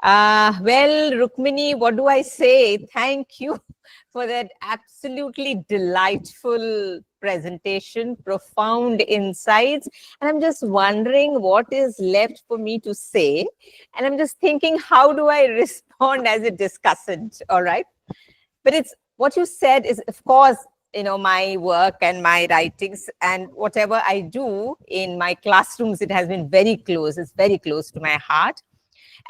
Well, Rukmini, what do I say? Thank you for that absolutely delightful presentation, profound insights. And I'm just wondering what is left for me to say. And I'm just thinking, how do I respond as a discussant? All right. But it's what you said is, of course, my work and my writings and whatever I do in my classrooms, it has been very close. It's very close to my heart.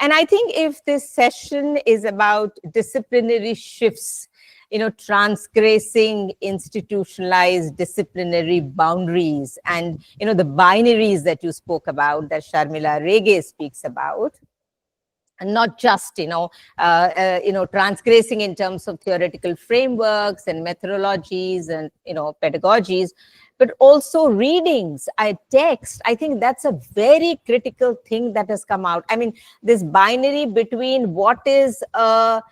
And I think if this session is about disciplinary shifts, transgressing institutionalized disciplinary boundaries and, the binaries that you spoke about, that Sharmila Rege speaks about, and not just, transgressing in terms of theoretical frameworks and methodologies and, pedagogies, but also readings, text. I think that's a very critical thing that has come out. I mean, this binary between what is a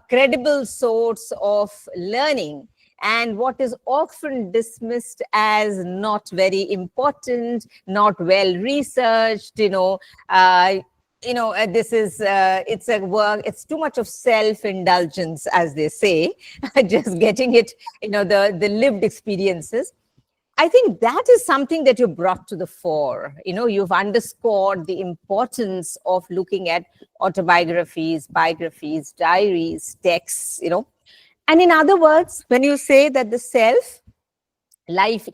credible source of learning and what is often dismissed as not very important, not well researched, this is, it's a work, it's too much of self-indulgence, as they say, just getting it, the lived experiences. I think that is something that you brought to the fore. You've underscored the importance of looking at autobiographies, biographies, diaries, texts, And in other words, when you say that the self, life,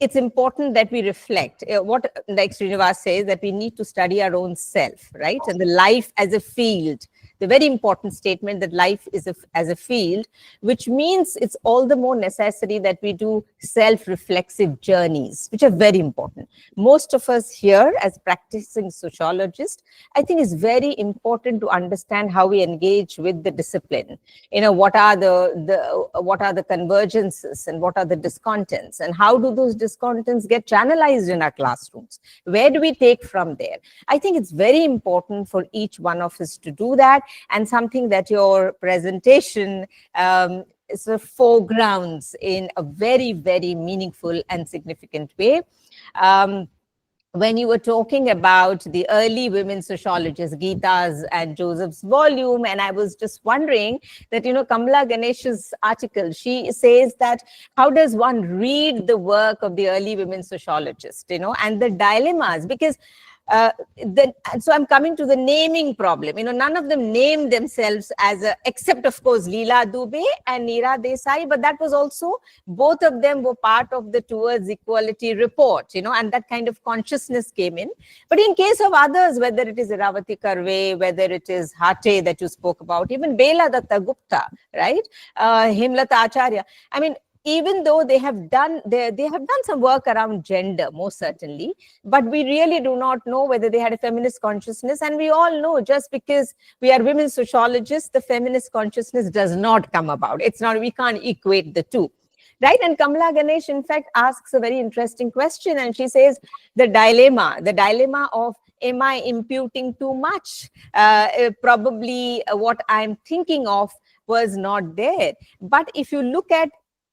it's important that we reflect. What, like Srinivas says, that we need to study our own self, right? And the life as a field, the very important statement that life is as a field, which means it's all the more necessary that we do self-reflexive journeys, which are very important. Most of us here as practicing sociologists, I think it's very important to understand how we engage with the discipline. What are the convergences and what are the discontents, and how do those discontents get channelized in our classrooms? Where do we take from there? I think it's very important for each one of us to do that. And something that your presentation sort of foregrounds in a very, very meaningful and significant way. When you were talking about the early women sociologists, Gita's and Joseph's volume, and I was just wondering that, Kamala Ganesh's article, she says that how does one read the work of the early women sociologists, and the dilemmas, because so I'm coming to the naming problem. None of them named themselves except of course Leela Dubey and Neera Desai, but that was also, both of them were part of the Towards Equality report, and that kind of consciousness came in. But in case of others, whether it is Iravati Karve, whether it is Hate that you spoke about, even Bela Datta Gupta, right, Himlata Acharya, I mean, even though they have done some work around gender, most certainly, but we really do not know whether they had a feminist consciousness. And we all know, just because we are women sociologists, the feminist consciousness does not come about. It's not, we can't equate the two, right? And Kamala Ganesh, in fact, asks a very interesting question, and she says the dilemma of, am I imputing too much? Probably what I'm thinking of was not there. But if you look at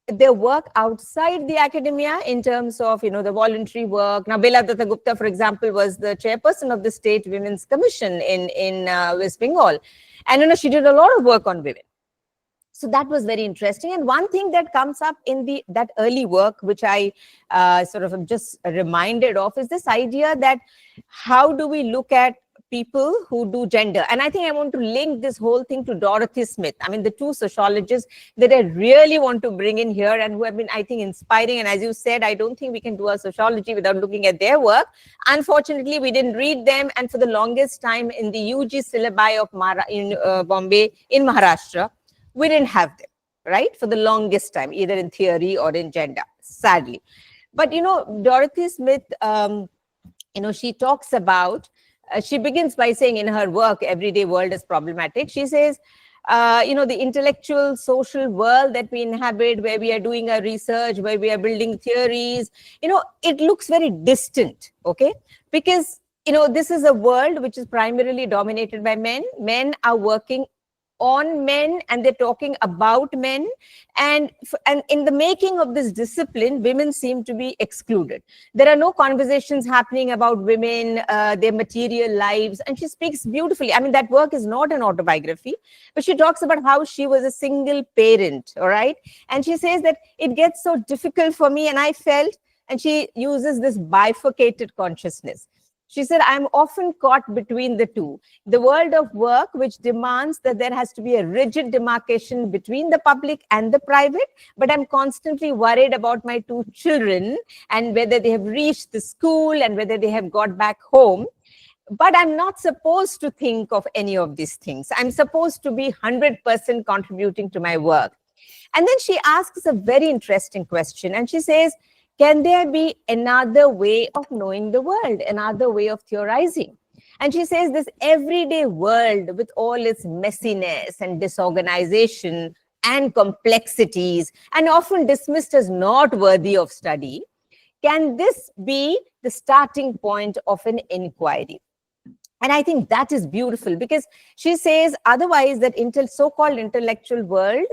their work outside the academia in terms of, the voluntary work. Now, Bela Datta Gupta, for example, was the chairperson of the State Women's Commission in West Bengal. And, she did a lot of work on women. So that was very interesting. And one thing that comes up in that early work, which I sort of am just reminded of, is this idea that how do we look at people who do gender? And I think I want to link this whole thing to Dorothy Smith. I mean, the two sociologists that I really want to bring in here and who have been, I think, inspiring. And as you said, I don't think we can do a sociology without looking at their work. Unfortunately, we didn't read them. And for the longest time in the UG syllabi of Bombay, in Maharashtra, we didn't have them, right? For the longest time, either in theory or in gender, sadly. But, Dorothy Smith, she talks about, she begins by saying in her work, Everyday World is Problematic, she says, the intellectual social world that we inhabit, where we are doing our research, where we are building theories, it looks very distant, okay? Because, this is a world which is primarily dominated by men. Men are working on men and they're talking about men, and in the making of this discipline, women seem to be excluded. There are no conversations happening about women, their material lives, and she speaks beautifully. I mean, that work is not an autobiography, but she talks about how she was a single parent, all right? And she says that it gets so difficult for me, and I felt, and she uses this bifurcated consciousness. She said, I'm often caught between the two. The world of work, which demands that there has to be a rigid demarcation between the public and the private, but I'm constantly worried about my two children and whether they have reached the school and whether they have got back home. But I'm not supposed to think of any of these things. I'm supposed to be 100% contributing to my work. And then she asks a very interesting question, and she says, can there be another way of knowing the world, another way of theorizing? And she says this everyday world with all its messiness and disorganization and complexities, and often dismissed as not worthy of study, can this be the starting point of an inquiry? And I think that is beautiful, because she says otherwise that so-called intellectual world,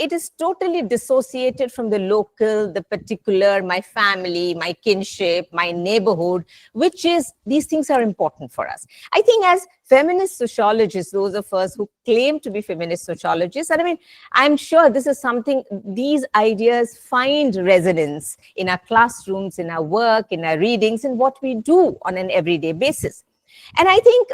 it is totally dissociated from the local, the particular, my family, my kinship, my neighborhood, which is, these things are important for us. I think as feminist sociologists, those of us who claim to be feminist sociologists, and I mean, I'm sure this is something, these ideas find resonance in our classrooms, in our work, in our readings, in what we do on an everyday basis. And I think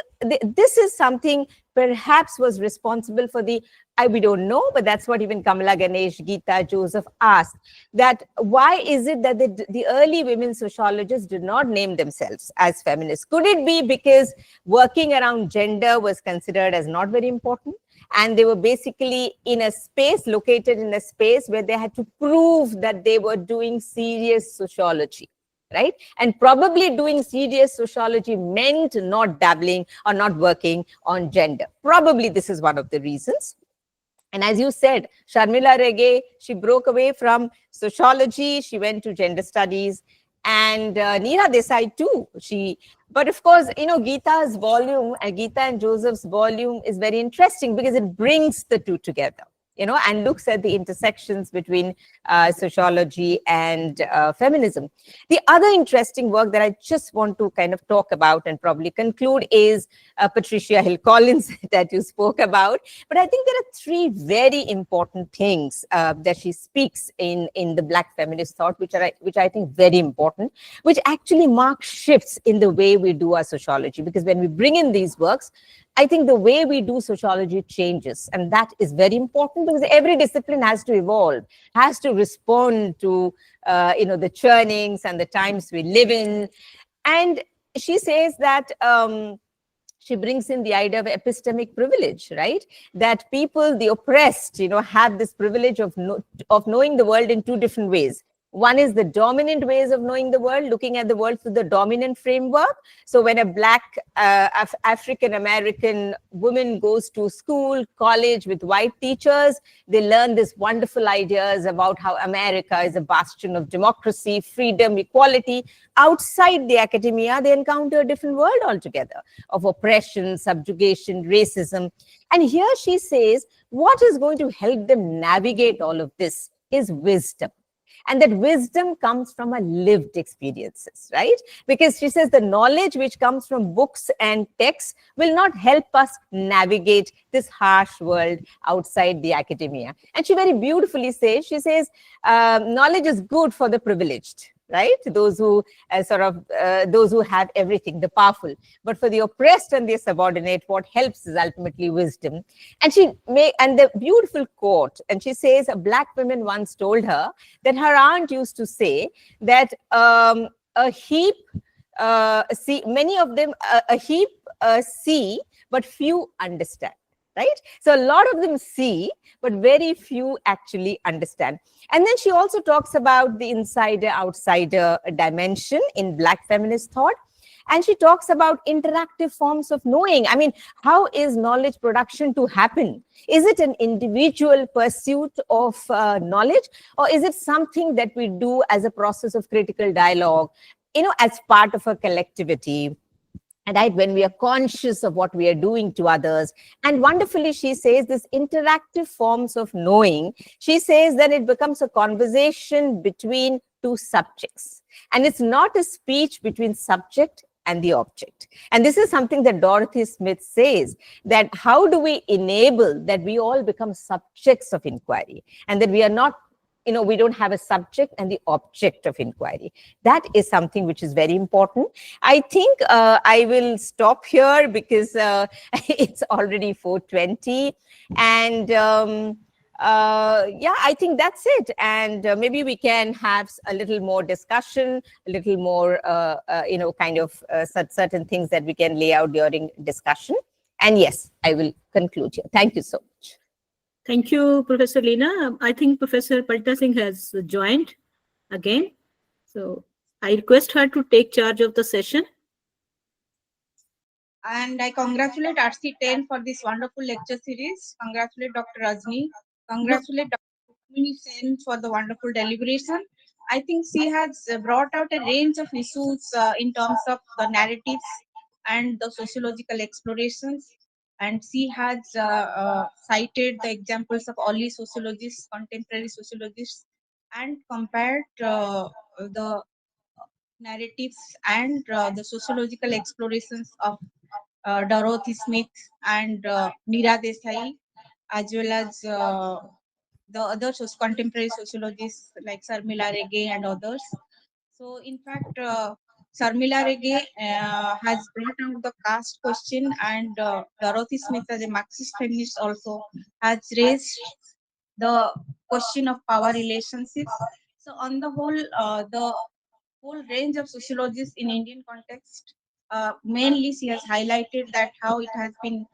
this is something perhaps was responsible for we don't know, but that's what even Kamala Ganesh, Geeta, Joseph asked, that why is it that the early women sociologists did not name themselves as feminists? Could it be because working around gender was considered as not very important? And they were basically located in a space where they had to prove that they were doing serious sociology. Right? And probably doing serious sociology meant not dabbling or not working on gender. Probably this is one of the reasons. And as you said, Sharmila Rege, she broke away from sociology, she went to gender studies, and Neera Desai too. But of course, Geeta's volume, Geeta and Joseph's volume is very interesting because it brings the two together. and looks at the intersections between sociology and feminism. The other interesting work that I just want to kind of talk about and probably conclude is Patricia Hill Collins that you spoke about. But I think there are three very important things that she speaks in the Black feminist thought, which I think very important, which actually mark shifts in the way we do our sociology. Because when we bring in these works, I think the way we do sociology changes, and that is very important because every discipline has to evolve, has to respond to the churnings and the times we live in. And she says that she brings in the idea of epistemic privilege, right? That people, the oppressed, have this privilege of knowing the world in two different ways. One is the dominant ways of knowing the world, looking at the world through the dominant framework. So when a Black African-American woman goes to school, college with white teachers, they learn these wonderful ideas about how America is a bastion of democracy, freedom, equality. Outside the academia, they encounter a different world altogether of oppression, subjugation, racism. And here she says, what is going to help them navigate all of this is wisdom. And that wisdom comes from our lived experiences, right? Because she says the knowledge which comes from books and texts will not help us navigate this harsh world outside the academia. And she very beautifully says, she says, knowledge is good for the privileged, right? Those who those who have everything, the powerful. But for the oppressed and the subordinate, what helps is ultimately wisdom. And the beautiful quote, and she says, a Black woman once told her that her aunt used to say that a heap see, many of them a heap see, but few understand. Right? So a lot of them see, but very few actually understand. And then she also talks about the insider-outsider dimension in Black feminist thought. And she talks about interactive forms of knowing. I mean, how is knowledge production to happen? Is it an individual pursuit of knowledge, or is it something that we do as a process of critical dialogue, as part of a collectivity? And right, when we are conscious of what we are doing to others. And wonderfully, she says this interactive forms of knowing, she says that it becomes a conversation between two subjects. And it's not a speech between subject and the object. And this is something that Dorothy Smith says, that how do we enable that we all become subjects of inquiry, and that we are not, we don't have a subject and the object of inquiry. That is something which is very important. I think I will stop here because it's already 4:20. And I think that's it. And maybe we can have a little more discussion, a little more, certain things that we can lay out during discussion. And yes, I will conclude here. Thank you so much. Thank you, Professor Leena. I think Professor Paltasingh has joined again. So I request her to take charge of the session. And I congratulate RC10 for this wonderful lecture series. Congratulate Dr. Rajni. Congratulate Dr. Rukmini for the wonderful deliberation. I think she has brought out a range of issues in terms of the narratives and the sociological explorations. And she has cited the examples of early sociologists, contemporary sociologists, and compared the narratives and the sociological explorations of Dorothy Smith and Neera Desai, as well as the other contemporary sociologists like Sarmila Rege and others. So, in fact, Sarmila Rege has brought out the caste question, and Dorothy Smith, as a Marxist feminist, also has raised the question of power relationships. So, on the whole range of sociologists in Indian context, mainly she has highlighted that how it has been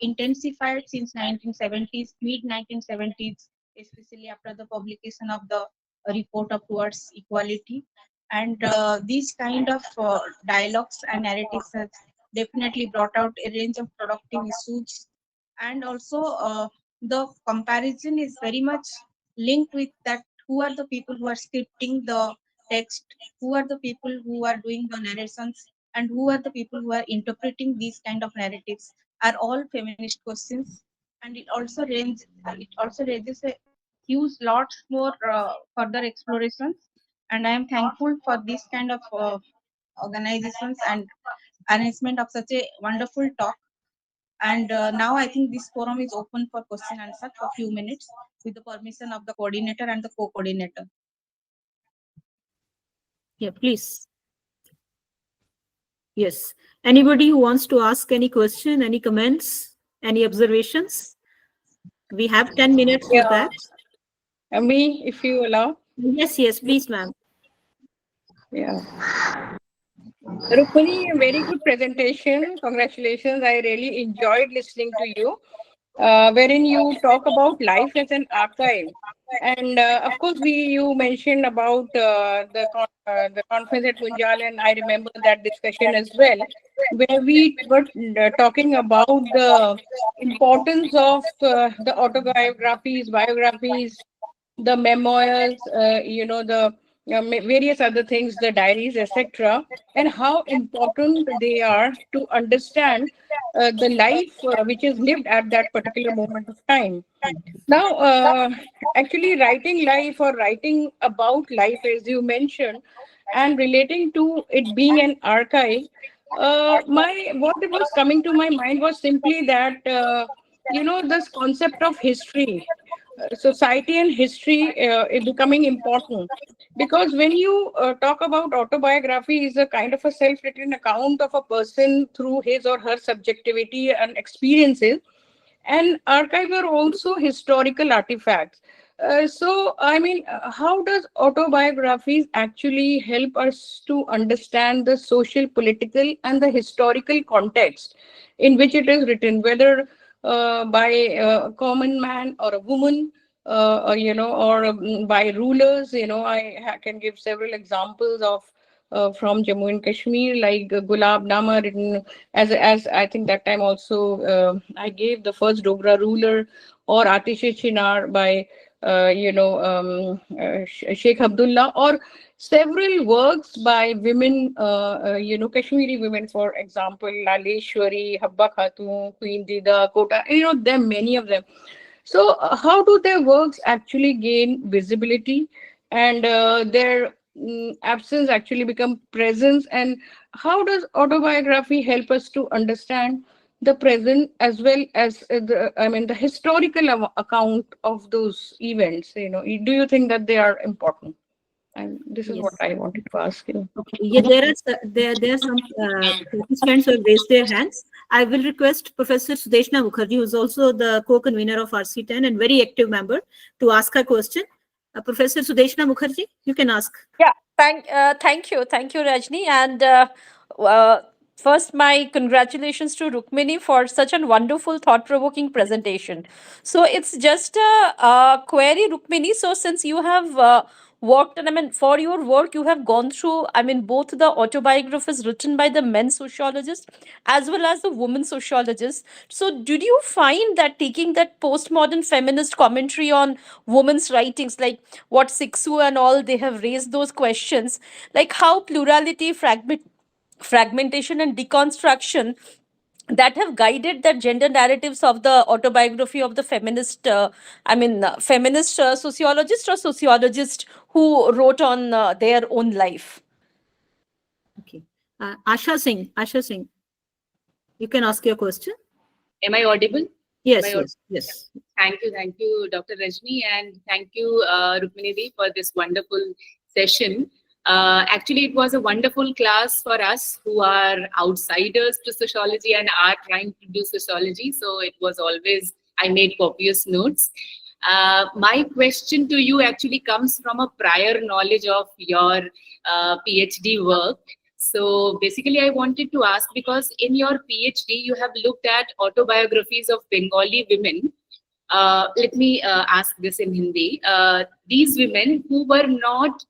intensified since 1970s, mid 1970s, especially after the publication of the report of Towards Equality. And these kind of dialogues and narratives has definitely brought out a range of productive issues. And also the comparison is very much linked with that, who are the people who are scripting the text, who are the people who are doing the narrations, and who are the people who are interpreting these kind of narratives, are all feminist questions. and it also raises a huge lots more further explorations. And I am thankful for this kind of organizations and arrangement of such a wonderful talk. And now I think this forum is open for question and answer for a few minutes with the permission of the coordinator and the co-coordinator. Yeah, please. Yes. Anybody who wants to ask any question, any comments, any observations? We have 10 minutes for that. Me, if you allow. Yes, yes, please, ma'am. Yeah. Rukmini, very good presentation. Congratulations. I really enjoyed listening to you, wherein you talk about life as an archive. And of course, you mentioned about the conference at Punjal, and I remember that discussion as well, where we were talking about the importance of the autobiographies, biographies, the memoirs, the various other things, the diaries, etc., and how important they are to understand the life which is lived at that particular moment of time. Now, actually, writing life or writing about life, as you mentioned, and relating to it being an archive, what was coming to my mind was simply that this concept of history, society and history is becoming important, because when you talk about autobiography is a kind of a self-written account of a person through his or her subjectivity and experiences, and archives are also historical artifacts. So, I mean, how does autobiographies actually help us to understand the social, political, and the historical context in which it is written, whether by a common man or a woman, or by rulers? I can give several examples of from Jammu and Kashmir, like Gulab Nama, written as I think that time also I gave the first Dogra ruler, or Atish Chinar by Sheikh Abdullah, or several works by women, Kashmiri women, for example, Laleshwari, Habba Khatun, Queen Dida, Kota, them, many of them. So, how do their works actually gain visibility, and their absence actually become presence? And how does autobiography help us to understand the present as well as the historical account of those events? Do you think that they are important? And this is what I wanted to ask you. Okay. Yeah, there are some participants who have raised their hands. I will request Professor Sudeshna Mukherjee, who is also the co-convener of RC10 and very active member, to ask a question. Professor Sudeshna Mukherjee, you can ask. Yeah, thank you, Rajni, and first, my congratulations to Rukmini for such a wonderful, thought-provoking presentation. So it's just a query, Rukmini. So since you have worked, and I mean, for your work, you have gone through, I mean, both the autobiographies written by the men sociologists as well as the women sociologists. So did you find that taking that postmodern feminist commentary on women's writings, like what Siksu and all, they have raised those questions, like how plurality, fragmentation and deconstruction that have guided the gender narratives of the autobiography of the feminist feminist sociologist or sociologist who wrote on their own life? Okay. Asha Singh, you can ask your question. Am I audible? Yes, yes. Thank you, Dr. Rajni, and thank you, Rukmini, for this wonderful session. Actually, it was a wonderful class for us who are outsiders to sociology and are trying to do sociology. So it was always, I made copious notes. My question to you actually comes from a prior knowledge of your PhD work. So basically, I wanted to ask, because in your PhD, you have looked at autobiographies of Bengali women. Let me ask this in Hindi. These women who were not,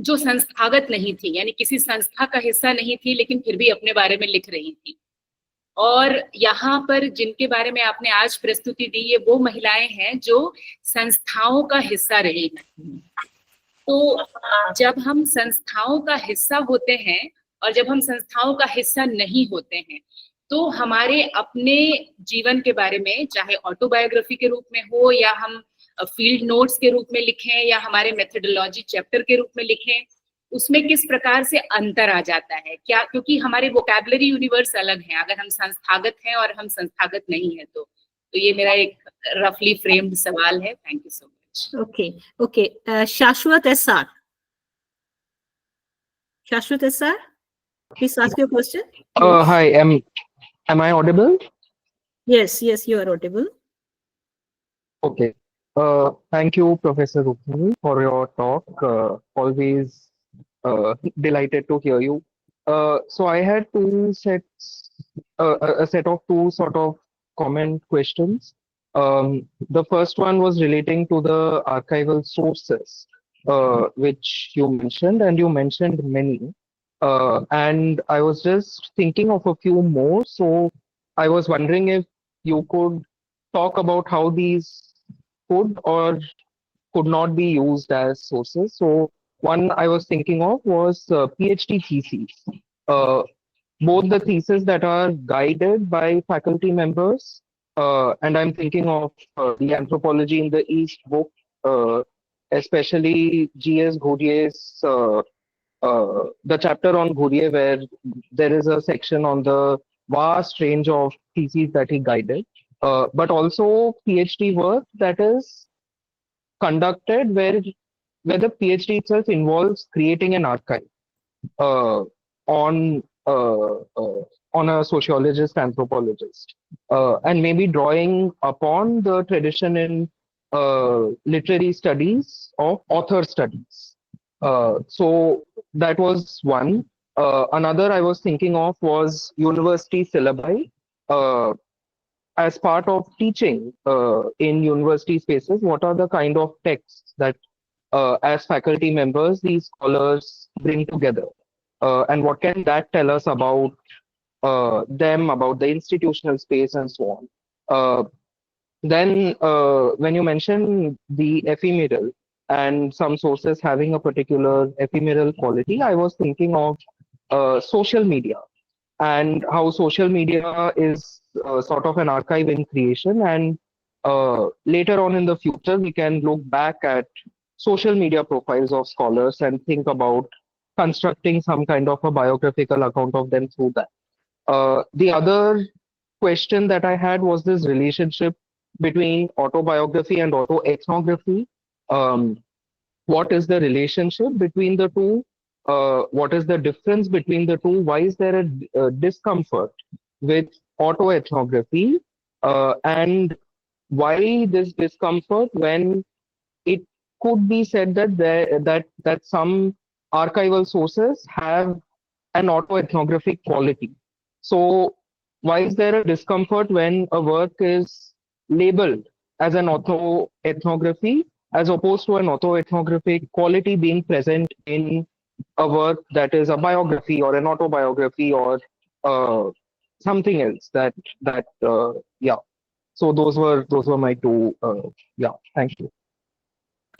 जो संस्थागत नहीं थी, यानी किसी संस्था का हिस्सा नहीं थी, लेकिन फिर भी अपने बारे में लिख रही थी, और यहाँ पर जिनके बारे में आपने आज प्रस्तुति दी, ये वो महिलाएं हैं जो संस्थाओं का हिस्सा रही हैं। तो जब हम संस्थाओं का हिस्सा होते हैं और जब हम संस्थाओं का हिस्सा नहीं होते हैं, तो हमारे अपने जीवन के बारे में, चाहे ऑटोबायोग्राफी के रूप में हो या हम फील्ड नोट्स के रूप में लिखें या हमारे मेथोडोलॉजी चैप्टर के रूप में लिखें, उसमें किस प्रकार से अंतर आ जाता है क्या, क्योंकि हमारे वोकैबुलरी यूनिवर्स अलग हैं अगर हम संस्थागत हैं और हम संस्थागत नहीं है। तो ये मेरा एक रफली फ्रेम्ड सवाल है। Thank you so much. Okay, शाश्वत SR. Shashwat SR, please ask your question. Hi, am I audible? Yes, you are audible. Okay. Thank you, Professor Rukmini, for your talk. Always delighted to hear you. So I had two sets, a set of two sort of comment questions. The first one was relating to the archival sources, which you mentioned, and you mentioned many. And I was just thinking of a few more. So I was wondering if you could talk about how these could or could not be used as sources. So one I was thinking of was PhD theses. Uh, Both the theses that are guided by faculty members, and I'm thinking of the Anthropology in the East book, especially G.S. Ghurye's, the chapter on Ghurye, where there is a section on the vast range of theses that he guided, but also PhD work that is conducted where the PhD itself involves creating an archive uh, on uh, uh, on a sociologist, anthropologist, and maybe drawing upon the tradition in literary studies of author studies. So that was one. Another I was thinking of was university syllabi. As part of teaching in university spaces, what are the kind of texts that, as faculty members, these scholars bring together? And what can that tell us about them, about the institutional space, and so on? Then, when you mention the ephemeral and some sources having a particular ephemeral quality, I was thinking of social media and how social media is sort of an archive in creation. And later on in the future, we can look back at social media profiles of scholars and think about constructing some kind of a biographical account of them through that. The other question that I had was this relationship between autobiography and autoethnography. Um, what is the relationship between the two? What is the difference between the two? Why is there a discomfort with autoethnography? And why this discomfort when it could be said that that some archival sources have an autoethnographic quality? So why is there a discomfort when a work is labeled as an autoethnography as opposed to an autoethnographic quality being present in a work that is a biography or an autobiography or something else yeah. So those were my two yeah. Thank you.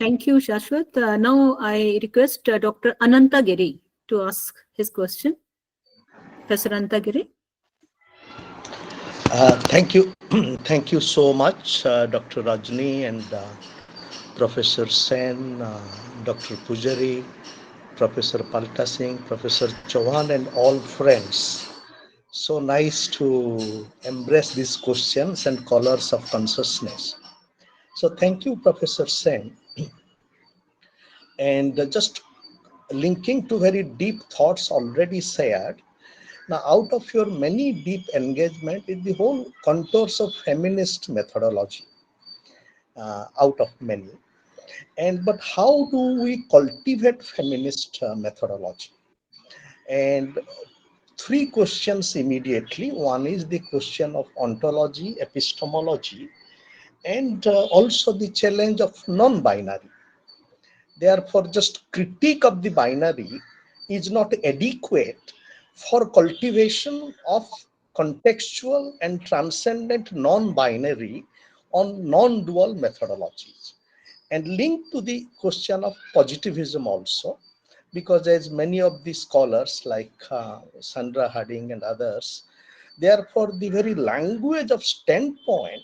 Thank you, Shashwat. Now I request Dr. Ananta Giri to ask his question. Professor Ananta Giri. Thank you. Thank you so much, Dr. Rajni and Professor Sen, Dr. Pujari, Professor Paltasingh, Professor Chauhan, and all friends. So nice to embrace these questions and colors of consciousness. So thank you, Professor Sen. And just linking to very deep thoughts already shared, now out of your many deep engagement is the whole contours of feminist methodology, out of many. But how do we cultivate feminist methodology? And three questions immediately. One is the question of ontology, epistemology, and also the challenge of non-binary. Therefore, just critique of the binary is not adequate for cultivation of contextual and transcendent non-binary on non-dual methodologies. And linked to the question of positivism also, because as many of the scholars like Sandra Harding and others Therefore, the very language of standpoint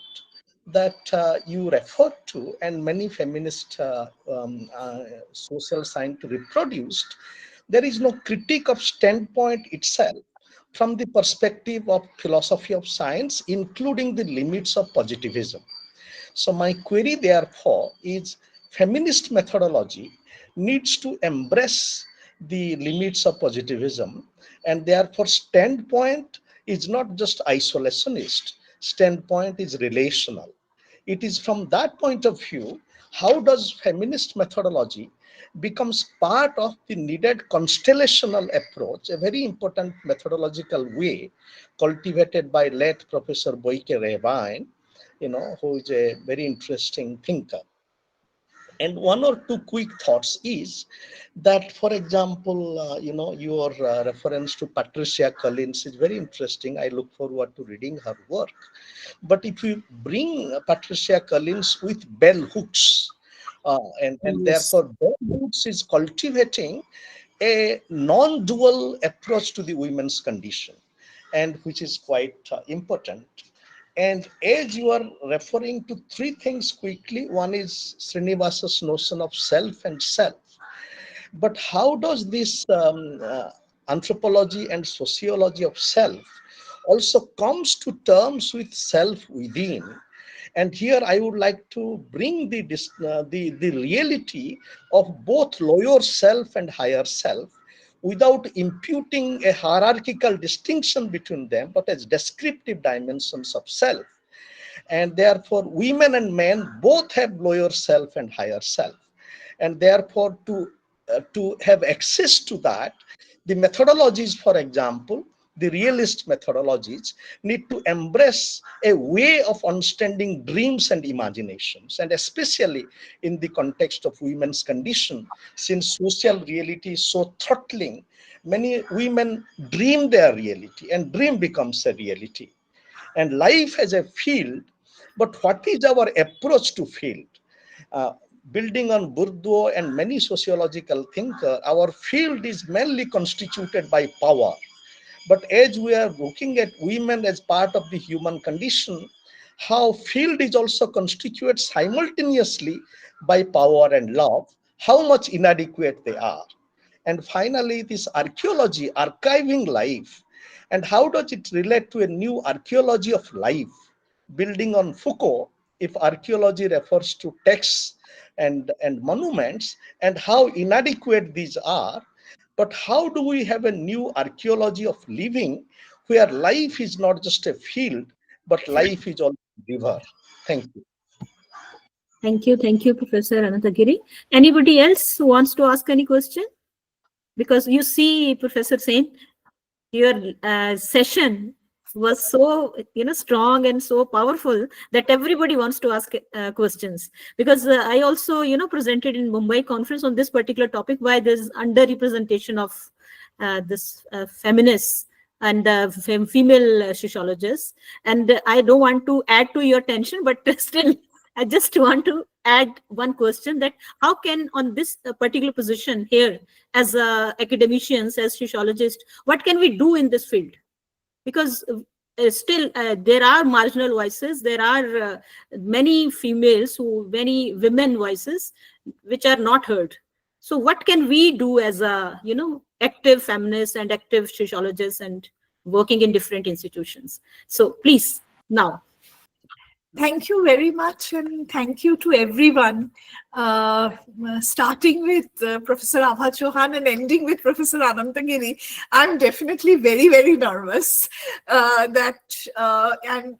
that you refer to and many feminist social science reproduced, there is no critique of standpoint itself from the perspective of philosophy of science, including the limits of positivism. So my query therefore is, feminist methodology needs to embrace the limits of positivism, and therefore standpoint is not just isolationist, standpoint is relational. It is from that point of view, how does feminist methodology becomes part of the needed constellational approach, a very important methodological way cultivated by late Professor Boyke Rebine, who is a very interesting thinker. And one or two quick thoughts is that, for example, your reference to Patricia Collins is very interesting. I look forward to reading her work. But if you bring Patricia Collins with bell hooks, and Yes. therefore bell hooks is cultivating a non-dual approach to the women's condition, and which is quite important. And as you are referring to three things quickly, one is Srinivasa's notion of self and self. But how does this anthropology and sociology of self also comes to terms with self within? And here I would like to bring the reality of both lower self and higher self, without imputing a hierarchical distinction between them, but as descriptive dimensions of self. And therefore women and men both have lower self and higher self, and therefore to have access to that, the methodologies, for example, the realist methodologies, need to embrace a way of understanding dreams and imaginations, and especially in the context of women's condition, since social reality is so throttling, many women dream their reality and dream becomes a reality. And life as a field, but what is our approach to field? Uh, Building on Bourdieu and many sociological thinkers, our field is mainly constituted by power. But as we are looking at women as part of the human condition, how field is also constituted simultaneously by power and love, how much inadequate they are. And finally, this archaeology, archiving life, and how does it relate to a new archaeology of life? Building on Foucault, if archaeology refers to texts and monuments, and how inadequate these are, but how do we have a new archaeology of living, where life is not just a field, but life is also a river? Thank you. Thank you, Professor Anantagiri. Anybody else who wants to ask any question? Because you see, Professor Sain, your session was so strong and so powerful that everybody wants to ask questions. Because I also presented in Mumbai conference on this particular topic, why there's underrepresentation of this feminists and female sociologists. And I don't want to add to your tension, but still I just want to add one question, that how can on this particular position here as academicians, as sociologists, what can we do in this field? Because still there are marginal voices, there are many many women voices which are not heard. So what can we do as a active feminists and active sociologists and working in different institutions? So please, now. Thank you very much, and thank you to everyone, starting with Professor Abha Chauhan and ending with Professor Anantagiri. I'm definitely very, very nervous and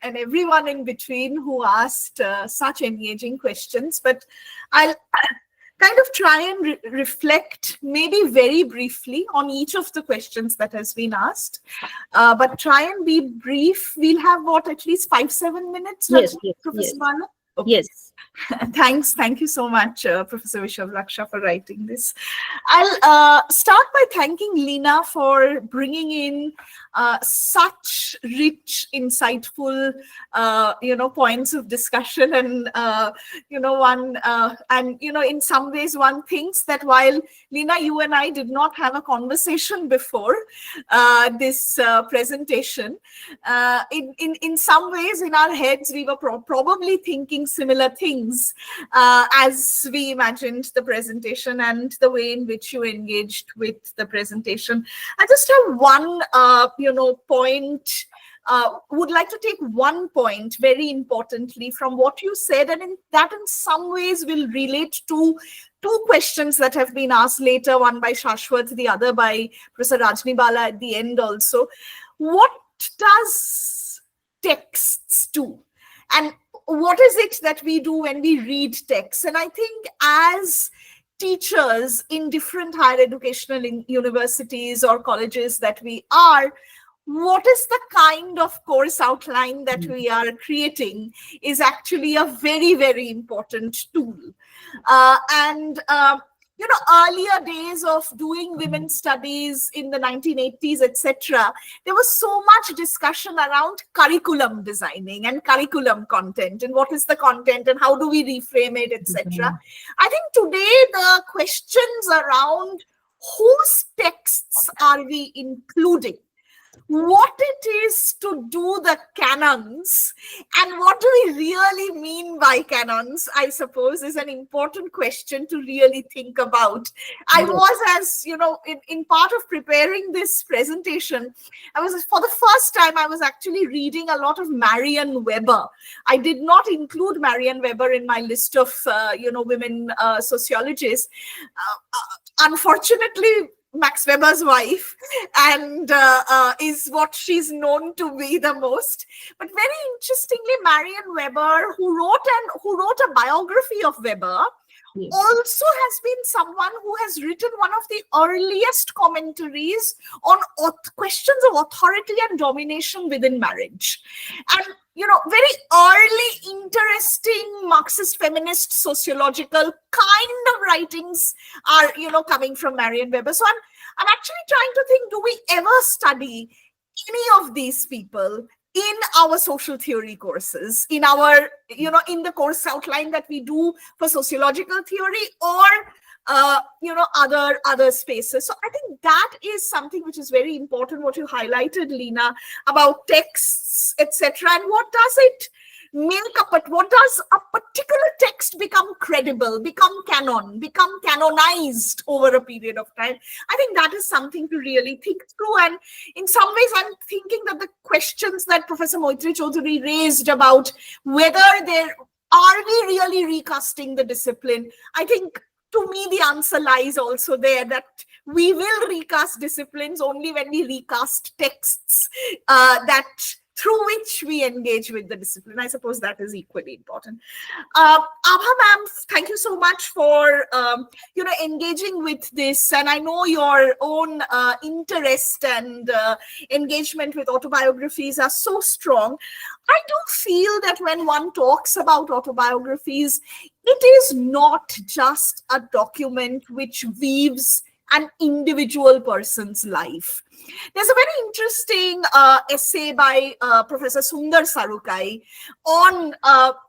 everyone in between who asked such engaging questions. But I'll kind of try and reflect maybe very briefly on each of the questions that has been asked, but try and be brief. We'll have at least 5-7 minutes? Yes, Professor yes. Bala? Okay. Yes. Thank you so much, Professor Vishwalaksha, for writing this. I'll start by thanking Leena for bringing in such rich, insightful, points of discussion, and in some ways, one thinks that while Leena, you and I did not have a conversation before this presentation, in some ways, in our heads, we were probably thinking similar things as we imagined the presentation and the way in which you engaged with the presentation. I just have one, point. Would like to take one point very importantly from what you said, and that in some ways will relate to two questions that have been asked later, one by Shashwat, the other by Professor Rajni Bala at the end also. What does texts do? And what is it that we do when we read texts? And I think as teachers in different higher educational universities or colleges that we are, what is the kind of course outline that we are creating is actually a very, very important tool. Earlier days of doing women's studies in the 1980s, etc., there was so much discussion around curriculum designing and curriculum content and what is the content and how do we reframe it, etc. I think today the questions around whose texts are we including, what it is to do the canons, and what do we really mean by canons, I suppose, is an important question to really think about. I was, as you know, in part of preparing this presentation, for the first time, I was actually reading a lot of Marion Weber. I did not include Marion Weber in my list of, women sociologists. Unfortunately, Max Weber's wife, and is what she's known to be the most. But very interestingly, Marion Weber, who wrote a biography of Weber, also has been someone who has written one of the earliest commentaries on questions of authority and domination within marriage. And very early, interesting Marxist, feminist, sociological kind of writings are, coming from Marion Weber. So I'm actually trying to think, do we ever study any of these people in our social theory courses, in our, in the course outline that we do for sociological theory, or other spaces? So I think that is something which is very important, what you highlighted, Leena, about texts, etc. And what does it make up? What does a particular text become credible, become canon, become canonized over a period of time? I think that is something to really think through. And in some ways, I'm thinking that the questions that Professor Moitri Chaudhuri raised about whether are we really recasting the discipline, I think to me, the answer lies also there, that we will recast disciplines only when we recast texts through which we engage with the discipline. I suppose that is equally important. Abha ma'am, thank you so much for engaging with this. And I know your own interest and engagement with autobiographies are so strong. I do feel that when one talks about autobiographies, it is not just a document which weaves an individual person's life. There's a very interesting essay by Professor Sundar Sarukai on,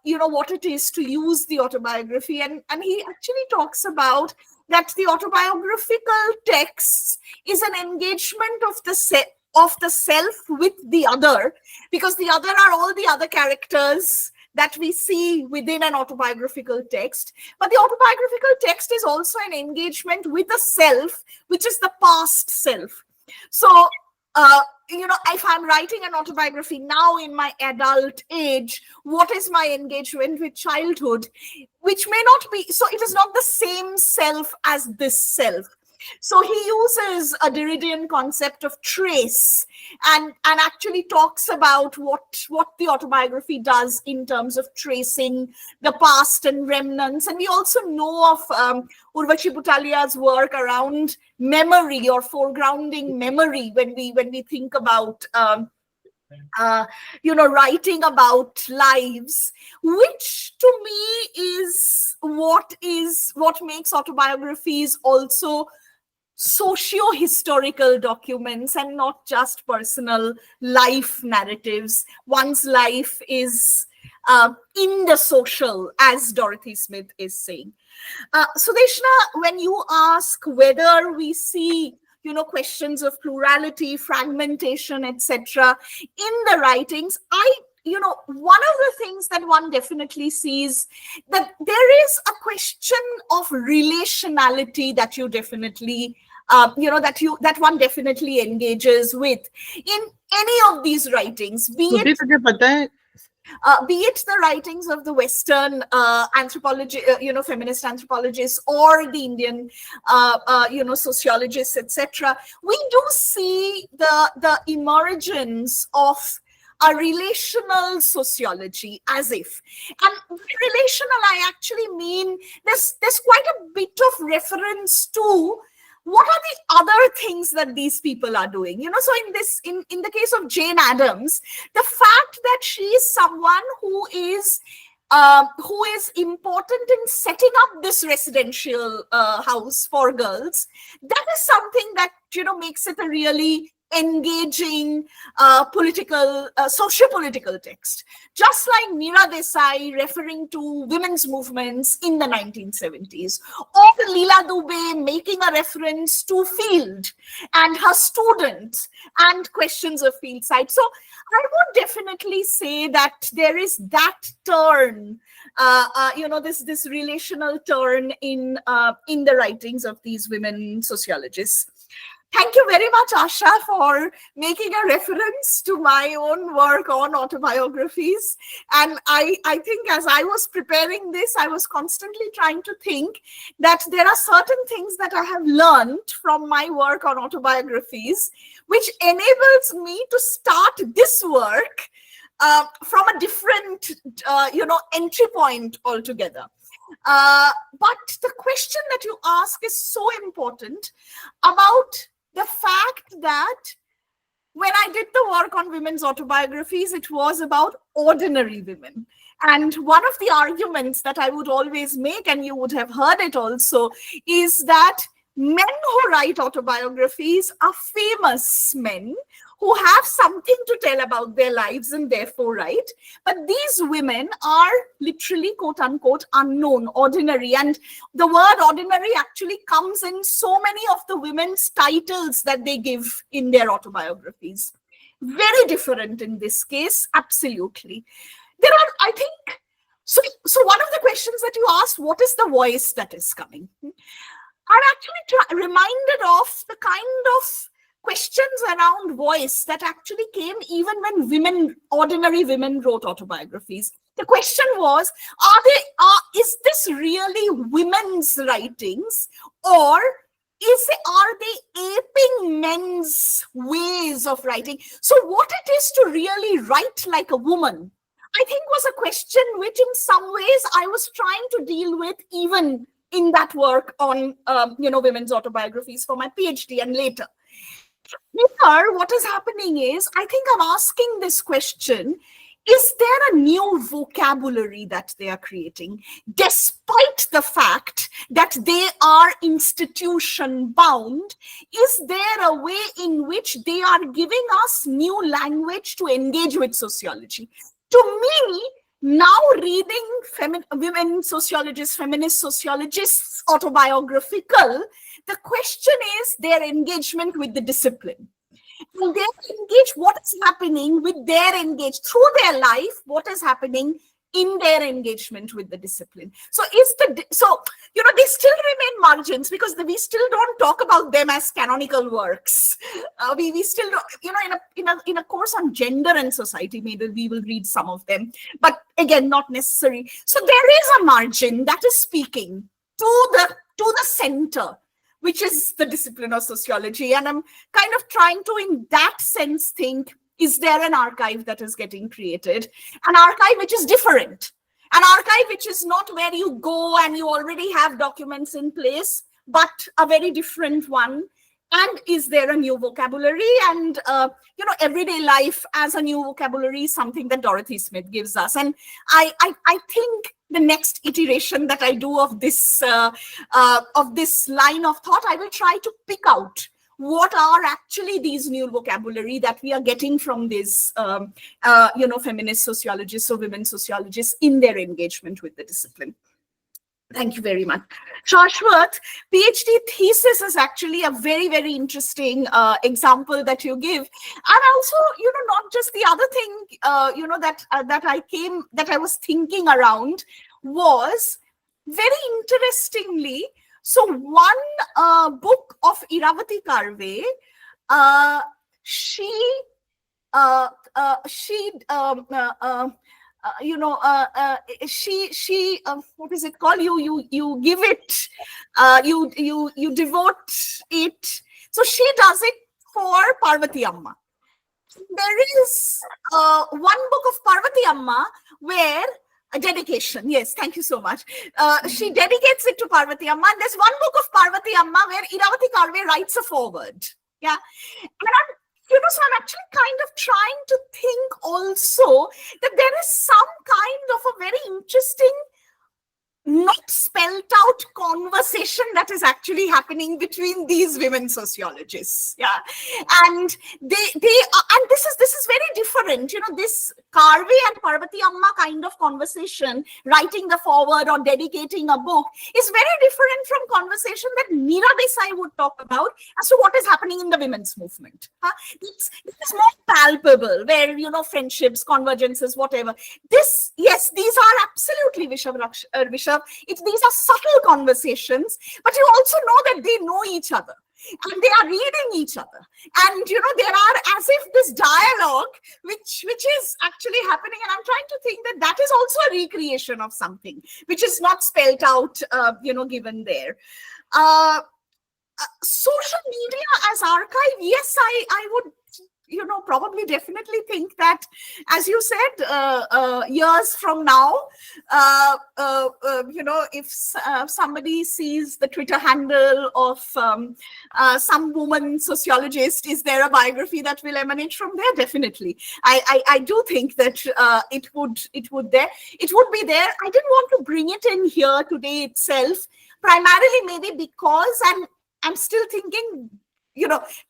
what it is to use the autobiography. And he actually talks about that the autobiographical text is an engagement of the self with the other, because the other are all the other characters that we see within an autobiographical text. But the autobiographical text is also an engagement with the self, which is the past self. So, if I'm writing an autobiography now in my adult age, what is my engagement with childhood? Which may not be, so it is not the same self as this self. So he uses a Derridean concept of trace and actually talks about what the autobiography does in terms of tracing the past and remnants. And we also know of Urvashi Butalia's work around memory or foregrounding memory when we think about writing about lives, which to me is what makes autobiographies also socio-historical documents and not just personal life narratives. One's life is in the social, as Dorothy Smith is saying. Sudeshna, when you ask whether we see questions of plurality, fragmentation, etc. in the writings, one of the things that one definitely sees, that there is a question of relationality that you definitely that one definitely engages with in any of these writings, be it the writings of the Western anthropology, feminist anthropologists, or the Indian, sociologists, etc. We do see the emergence of a relational sociology, as if. And relational, I actually mean there's quite a bit of reference to what are the other things that these people are doing. So in the case of Jane Addams, the fact that she is someone who is important in setting up this residential house for girls, that is something that makes it a really engaging socio-political text. Just like Meera Desai referring to women's movements in the 1970s, or Leela Dubey making a reference to Field and her students and questions of field site. So I would definitely say that there is that turn, this relational turn in the writings of these women sociologists. Thank you very much, Asha, for making a reference to my own work on autobiographies. And I think as I was preparing this, I was constantly trying to think that there are certain things that I have learned from my work on autobiographies, which enables me to start this work from a different, entry point altogether. But the question that you ask is so important about the fact that when I did the work on women's autobiographies, it was about ordinary women. And one of the arguments that I would always make, and you would have heard it also, is that men who write autobiographies are famous men who have something to tell about their lives and therefore write. But these women are literally, quote unquote, unknown, ordinary. And the word ordinary actually comes in so many of the women's titles that they give in their autobiographies. Very different in this case, absolutely. There are, I think, so one of the questions that you asked, what is the voice that is coming? I'm actually reminded of the kind of questions around voice that actually came even when ordinary women wrote autobiographies. The question was, is this really women's writings, or are they aping men's ways of writing? So what it is to really write like a woman, I think was a question which in some ways I was trying to deal with even in that work on women's autobiographies for my PhD and later. Here, what is happening is, I think I'm asking this question, is there a new vocabulary that they are creating, despite the fact that they are institution bound? Is there a way in which they are giving us new language to engage with sociology? To me, now reading women sociologists, feminist sociologists autobiographical, the question is their engagement with the discipline. And what is happening with their through their life, what is happening in their engagement with the discipline. So they still remain margins, because we still don't talk about them as canonical works. We still don't, in a course on gender and society, maybe we will read some of them, but again, not necessary. So there is a margin that is speaking to the center, which is the discipline of sociology. And I'm kind of trying to, in that sense, think, is there an archive that is getting created? An archive which is different. An archive which is not where you go and you already have documents in place, but a very different one. And is there a new vocabulary? And, everyday life as a new vocabulary is something that Dorothy Smith gives us. And I think the next iteration that I do of this line of thought, I will try to pick out what are actually these new vocabulary that we are getting from these, feminist sociologists or women sociologists in their engagement with the discipline. Thank you very much. Shashwat, PhD thesis is actually a very, very interesting example that you give. And also, not just the other thing, that I was thinking around was very interestingly. So one book of Iravati Karve, what is it called? You give it, you devote it. So she does it for Parvati Amma. There is one book of Parvati Amma where a dedication. Yes, thank you so much. She dedicates it to Parvati Amma, and there's one book of Parvati Amma where Iravati Karve writes a foreword. Yeah, and so I'm actually kind of trying to think also that there is some kind of a very interesting, not spelled out conversation that is actually happening between these women sociologists. Yeah, and this is very different. This Karve and Parvati Amma kind of conversation, writing the foreword or dedicating a book, is very different from conversation that Meera Desai would talk about as to what is happening in the women's movement. This is more palpable, where friendships, convergences, whatever. These are absolutely Vishav. These are subtle conversations, but you also know that they know each other and they are reading each other. And, there are as if this dialogue, which is actually happening. And I'm trying to think that that is also a recreation of something which is not spelled out, given there. Social media as archive, yes, I would probably definitely think that, as you said, years from now, if somebody sees the Twitter handle of some woman sociologist, is there a biography that will emanate from there? Definitely. I do think that it would be there. I didn't want to bring it in here today itself, primarily maybe because I'm still thinking,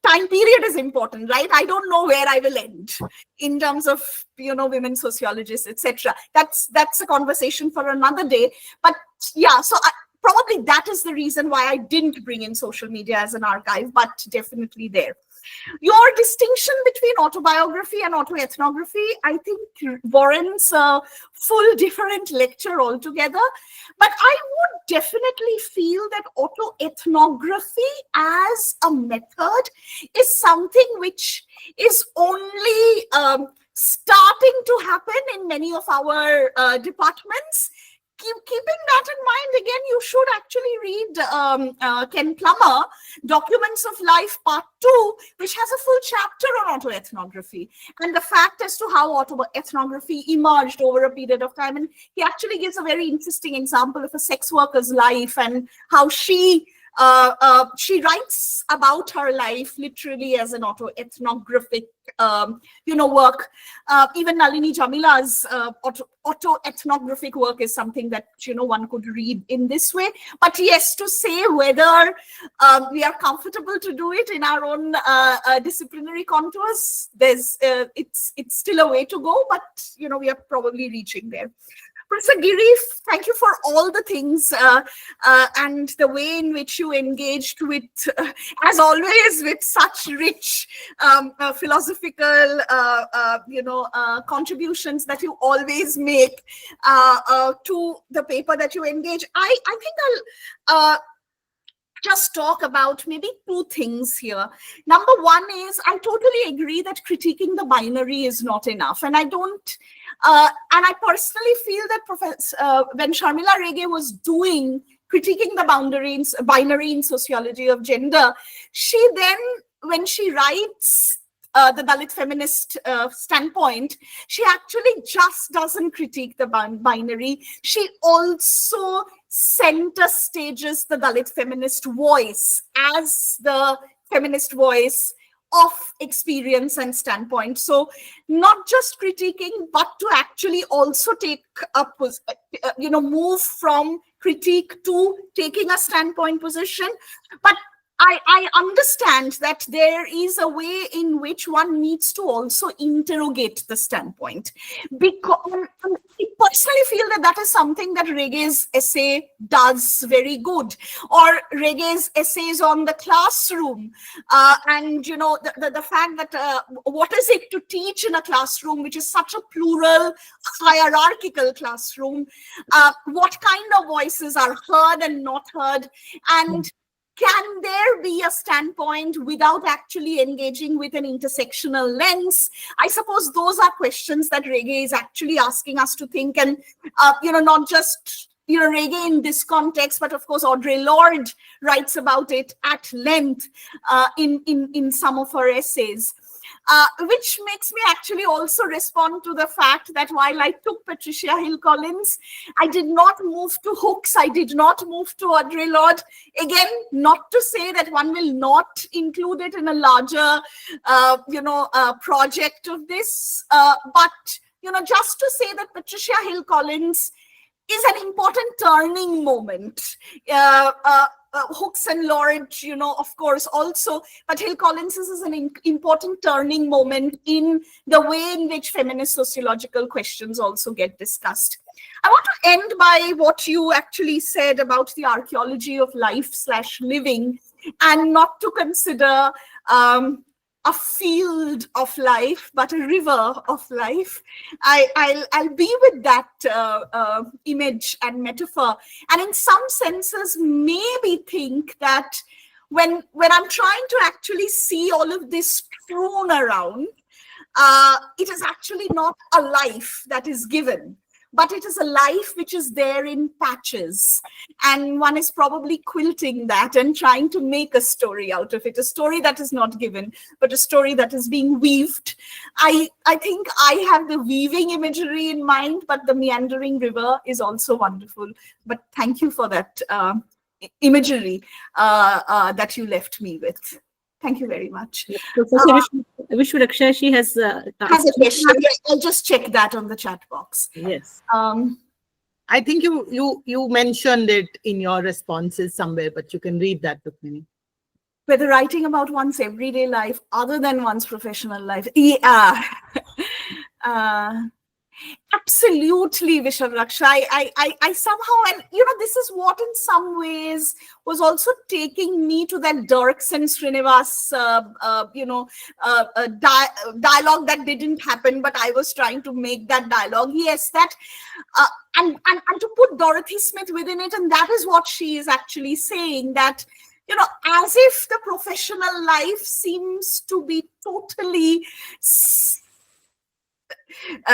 time period is important, right? I don't know where I will end in terms of, women sociologists, etc. That's a conversation for another day. But yeah, so probably that is the reason why I didn't bring in social media as an archive, but definitely there. Your distinction between autobiography and autoethnography, I think, warrants a full different lecture altogether. But I would definitely feel that autoethnography as a method is something which is only starting to happen in many of our departments. Keeping that in mind, again, you should actually read Ken Plummer, Documents of Life Part 2, which has a full chapter on autoethnography and the fact as to how autoethnography emerged over a period of time. And he actually gives a very interesting example of a sex worker's life and how she writes about her life literally as an autoethnographic work. Even Nalini Jamila's autoethnographic work is something that one could read in this way. But yes, to say whether we are comfortable to do it in our own disciplinary contours, it's still a way to go, but we are probably reaching there. Professor Giri, thank you for all the things and the way in which you engaged with, as always, with such rich philosophical, contributions that you always make to the paper that you engage. I think I'll just talk about maybe two things here. Number one is, I totally agree that critiquing the binary is not enough. And I don't, and I personally feel that when Sharmila Rege was doing critiquing the binary in sociology of gender, she then, when she writes the Dalit feminist standpoint, she actually just doesn't critique the binary. She also center stages the Dalit feminist voice as the feminist voice of experience and standpoint. So not just critiquing, but to actually also take up, move from critique to taking a standpoint position. But I understand that there is a way in which one needs to also interrogate the standpoint. Because I personally feel that that is something that Rege's essay does very good, or Rege's essays on the classroom, and the fact that what is it to teach in a classroom which is such a plural, hierarchical classroom? What kind of voices are heard and not heard, and can there be a standpoint without actually engaging with an intersectional lens? I suppose those are questions that Rege is actually asking us to think, and not just Rege in this context, but of course Audre Lorde writes about it at length in some of her essays. Which makes me actually also respond to the fact that while I took Patricia Hill Collins, I did not move to Hooks, I did not move to Audre Lorde. Again, not to say that one will not include it in a larger, project of this, but just to say that Patricia Hill Collins is an important turning moment. Hooks and Lorde, of course, also, but Hill Collins is an important turning moment in the way in which feminist sociological questions also get discussed. I want to end by what you actually said about the archaeology of life/living, and not to consider a field of life, but a river of life. I'll be with that image and metaphor, and in some senses maybe think that when I'm trying to actually see all of this strewn around, it is actually not a life that is given, but it is a life which is there in patches, and one is probably quilting that and trying to make a story out of it, a story that is not given, but a story that is being weaved. I think I have the weaving imagery in mind, but the meandering river is also wonderful. But thank you for that imagery that you left me with. Thank you very much. Professor Vishwaraksha, she has a question. I'll just check that on the chat box. Yes. I think you mentioned it in your responses somewhere, but you can read that with me. Whether writing about one's everyday life other than one's professional life. Yeah. Absolutely, Vishwaraksha. I somehow, and this is what in some ways was also taking me to that Dirks and Srinivas, dialogue that didn't happen, but I was trying to make that dialogue. Yes, that, and to put Dorothy Smith within it, and that is what she is actually saying, that as if the professional life seems to be totally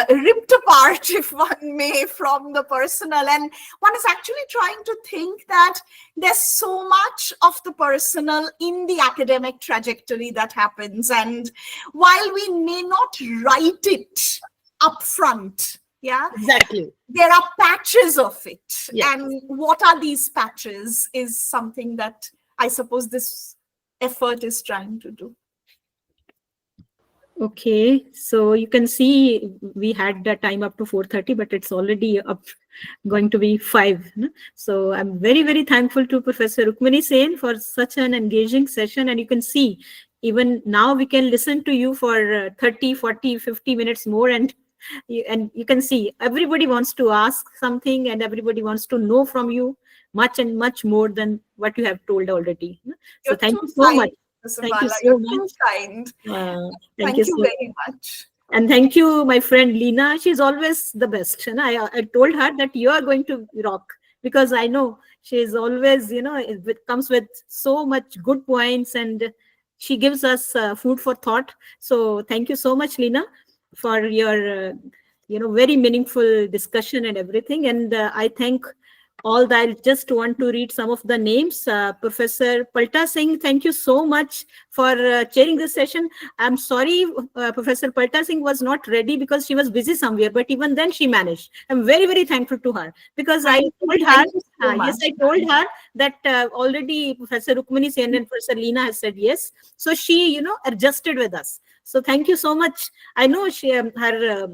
ripped apart, if one may, from the personal, and one is actually trying to think that there's so much of the personal in the academic trajectory that happens, and while we may not write it up front, exactly, there are patches of it. Yes. And what are these patches is something that I suppose this effort is trying to do. Okay, so you can see we had the time up to 4:30, but it's already up, going to be 5. So I'm very, very thankful to Professor Rukmini Sen for such an engaging session. And you can see, even now we can listen to you for 30, 40, 50 minutes more. And you can see everybody wants to ask something, and everybody wants to know from you much and much more than what you have told already. So thank you so much. Thank you so much. Kind. Thank you so very much. And thank you, my friend Leena. She's always the best. And I told her that you are going to rock, because I know she's always, it comes with so much good points, and she gives us food for thought. So thank you so much, Leena, for your, very meaningful discussion and everything. And I thank all that. I just want to read some of the names. Professor Paltasingh, thank you so much for chairing this session. I'm sorry, Professor Paltasingh was not ready because she was busy somewhere, but even then she managed. I'm very, very thankful to her because I told her, yes, I told her that already Professor Rukmini and Professor Leena has said yes. So she, adjusted with us. So thank you so much. I know she,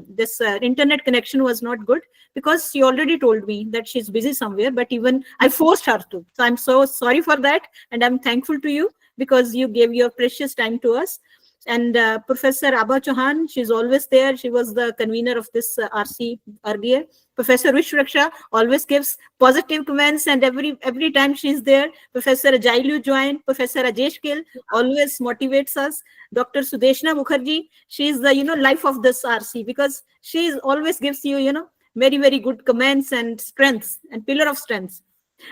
this internet connection was not good because she already told me that she's busy somewhere, but even I forced her to. So I'm so sorry for that. And I'm thankful to you because you gave your precious time to us. And Professor Abha Chauhan, she's always there. She was the convener of this RC earlier. Professor Vishraksha always gives positive comments, and every time she's there. Professor Jailu joined. Professor Rajesh Gill always motivates us. Dr. Sudeshna Mukherjee, she's the life of this RC because she always gives you very, very good comments and strengths and pillar of strengths.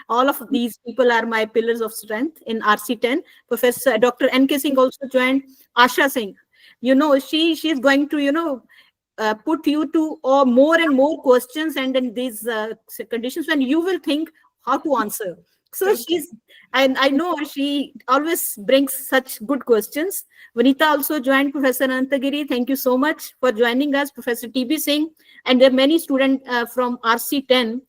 All of these people are my pillars of strength in RC10. Professor Dr. N.K. Singh also joined. Asha Singh, she's going to put you to more and more questions, and in these conditions when you will think how to answer. So and I know she always brings such good questions. Vanita also joined. Professor Anantagiri, thank you so much for joining us. Professor T.B. Singh, and there are many students from RC10.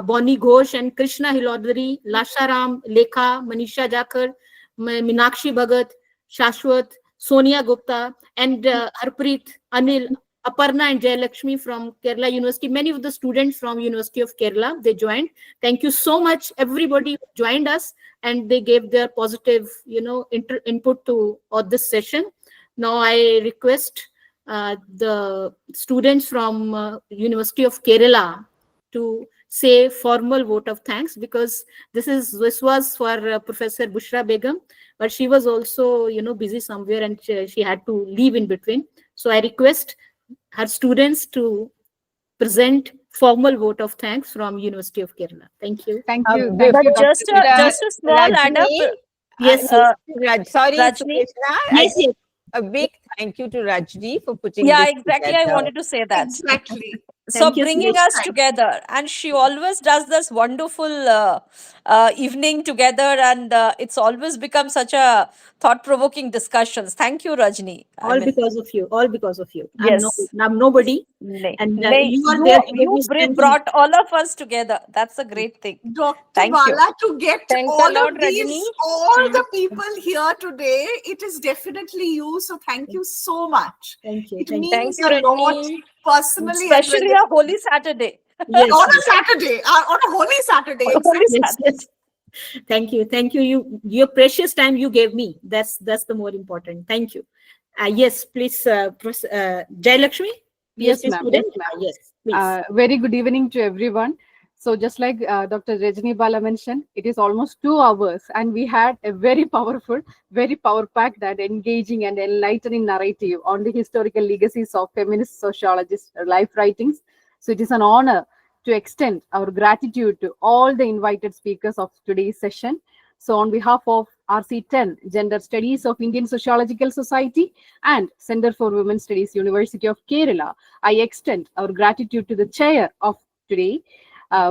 Bonnie Ghosh and Krishna Hilodri, Lasharam, Lekha, Manisha Jakar, Minakshi Bhagat, Shashwat, Sonia Gupta, and Harpreet, Anil, Aparna and Jayalakshmi from Kerala University. Many of the students from University of Kerala, they joined. Thank you so much. Everybody who joined us and they gave their positive, input to this session. Now I request the students from University of Kerala to say formal vote of thanks, because this was for Professor Bushra Beegom, but she was also busy somewhere and she had to leave in between. So I request her students to present formal vote of thanks from University of Kerala. Thank you. Thank you. But Thank you, Just a small add up. Yes, sorry, Rajni. yes, yes. A big thank you to Rajni for putting Yeah, this exactly. together. I wanted to say that. Exactly. So Thank you, bringing Suresh. us together, and she always does this wonderful evening together, and it's always become such a thought-provoking discussions. Thank you, Rajni. All because of you. All because of you. Yes. I'm nobody, and you are there to give me strength. Brought all of us together. That's a great thing. Dr. Thank you. Bala, to get Thanks a all lot, of these, Rajni. all the people here today, it is definitely you. So thank you so much. Thank you. It Thank you. means Thank you, a lot Rajni. personally. Especially a Holy Saturday. Yes, On a Saturday, on a holy Saturday. Holy yes, Saturday. yes. Thank you. Your precious time you gave me. That's the more important. Thank you. Yes, please, Jayalakshmi. Yes, PhD ma'am. student. Yes, ma'am. Yes, please. Very good evening to everyone. So just like Dr. Rajni Bala mentioned, it is almost 2 hours and we had a very powerful, very power-packed and engaging and enlightening narrative on the historical legacies of feminist sociologists' life writings. So it is an honor to extend our gratitude to all the invited speakers of today's session. So on behalf of RC10, Gender Studies of Indian Sociological Society and Center for Women Studies, University of Kerala, I extend our gratitude to the chair of today,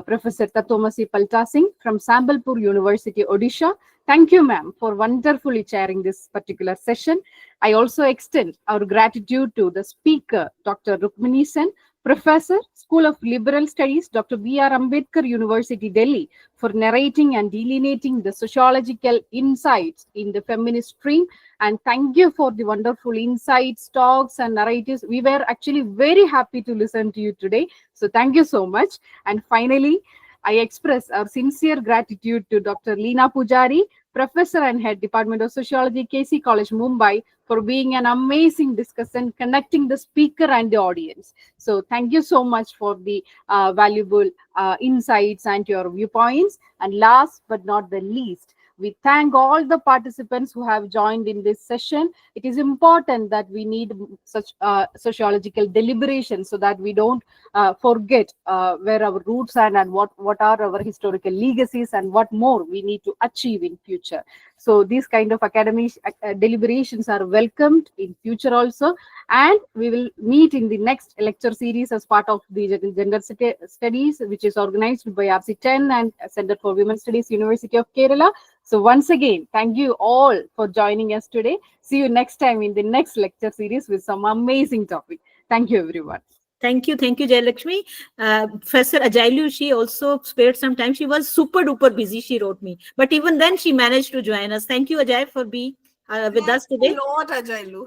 Professor Tattwamasi Paltasingh from Sambalpur University, Odisha. Thank you, ma'am, for wonderfully chairing this particular session. I also extend our gratitude to the speaker, Dr. Rukmini Sen, Professor, School of Liberal Studies, Dr. B.R. Ambedkar University, Delhi, for narrating and delineating the sociological insights in the feminist stream. And thank you for the wonderful insights, talks, and narratives. We were actually very happy to listen to you today. So thank you so much. And finally, I express our sincere gratitude to Dr. Leena Pujari, Professor and Head, Department of Sociology, KC College, Mumbai, for being an amazing discussant, connecting the speaker and the audience. So thank you so much for the valuable insights and your viewpoints. And last but not the least, we thank all the participants who have joined in this session. It is important that we need such sociological deliberation so that we don't forget where our roots are and what are our historical legacies and what more we need to achieve in future. So these kind of academic deliberations are welcomed in future also. And we will meet in the next lecture series as part of the Gender Studies, which is organized by RC 10 and Center for Women Studies, University of Kerala. So once again, thank you all for joining us today. See you next time in the next lecture series with some amazing topic. Thank you, everyone. Thank you, Jayalakshmi. Professor Ajailu, she also spared some time. She was super duper busy, she wrote me. But even then, she managed to join us. Thank you, Ajay, for being with us today. Thanks a lot, Ajailu.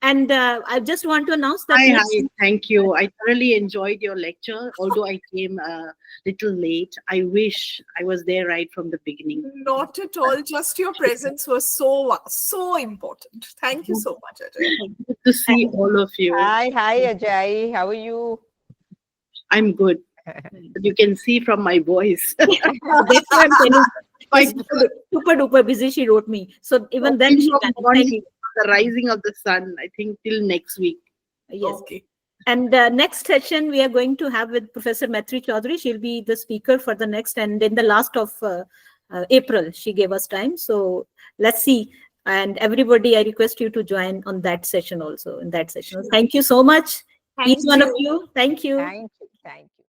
And I just want to announce that. Hi, thank you. I thoroughly enjoyed your lecture, although I came a little late. I wish I was there right from the beginning. Not at all. Just your presence was so important. Thank you so much, Ajay. Good to see all of you. Hi, Ajay. How are you? I'm good. You can see from my voice. That's why I'm telling you. Super duper busy, she wrote me. So even then, she managed. The rising of the sun, I think, till next week. Yes. Okay. And next session we are going to have with Professor Maitri Chaudhary. She'll be the speaker for the next, and in the last of April, she gave us time. So let's see. And everybody, I request you to join on that session also. In that session, thank you so much, each one of you. Thank you. Thank you.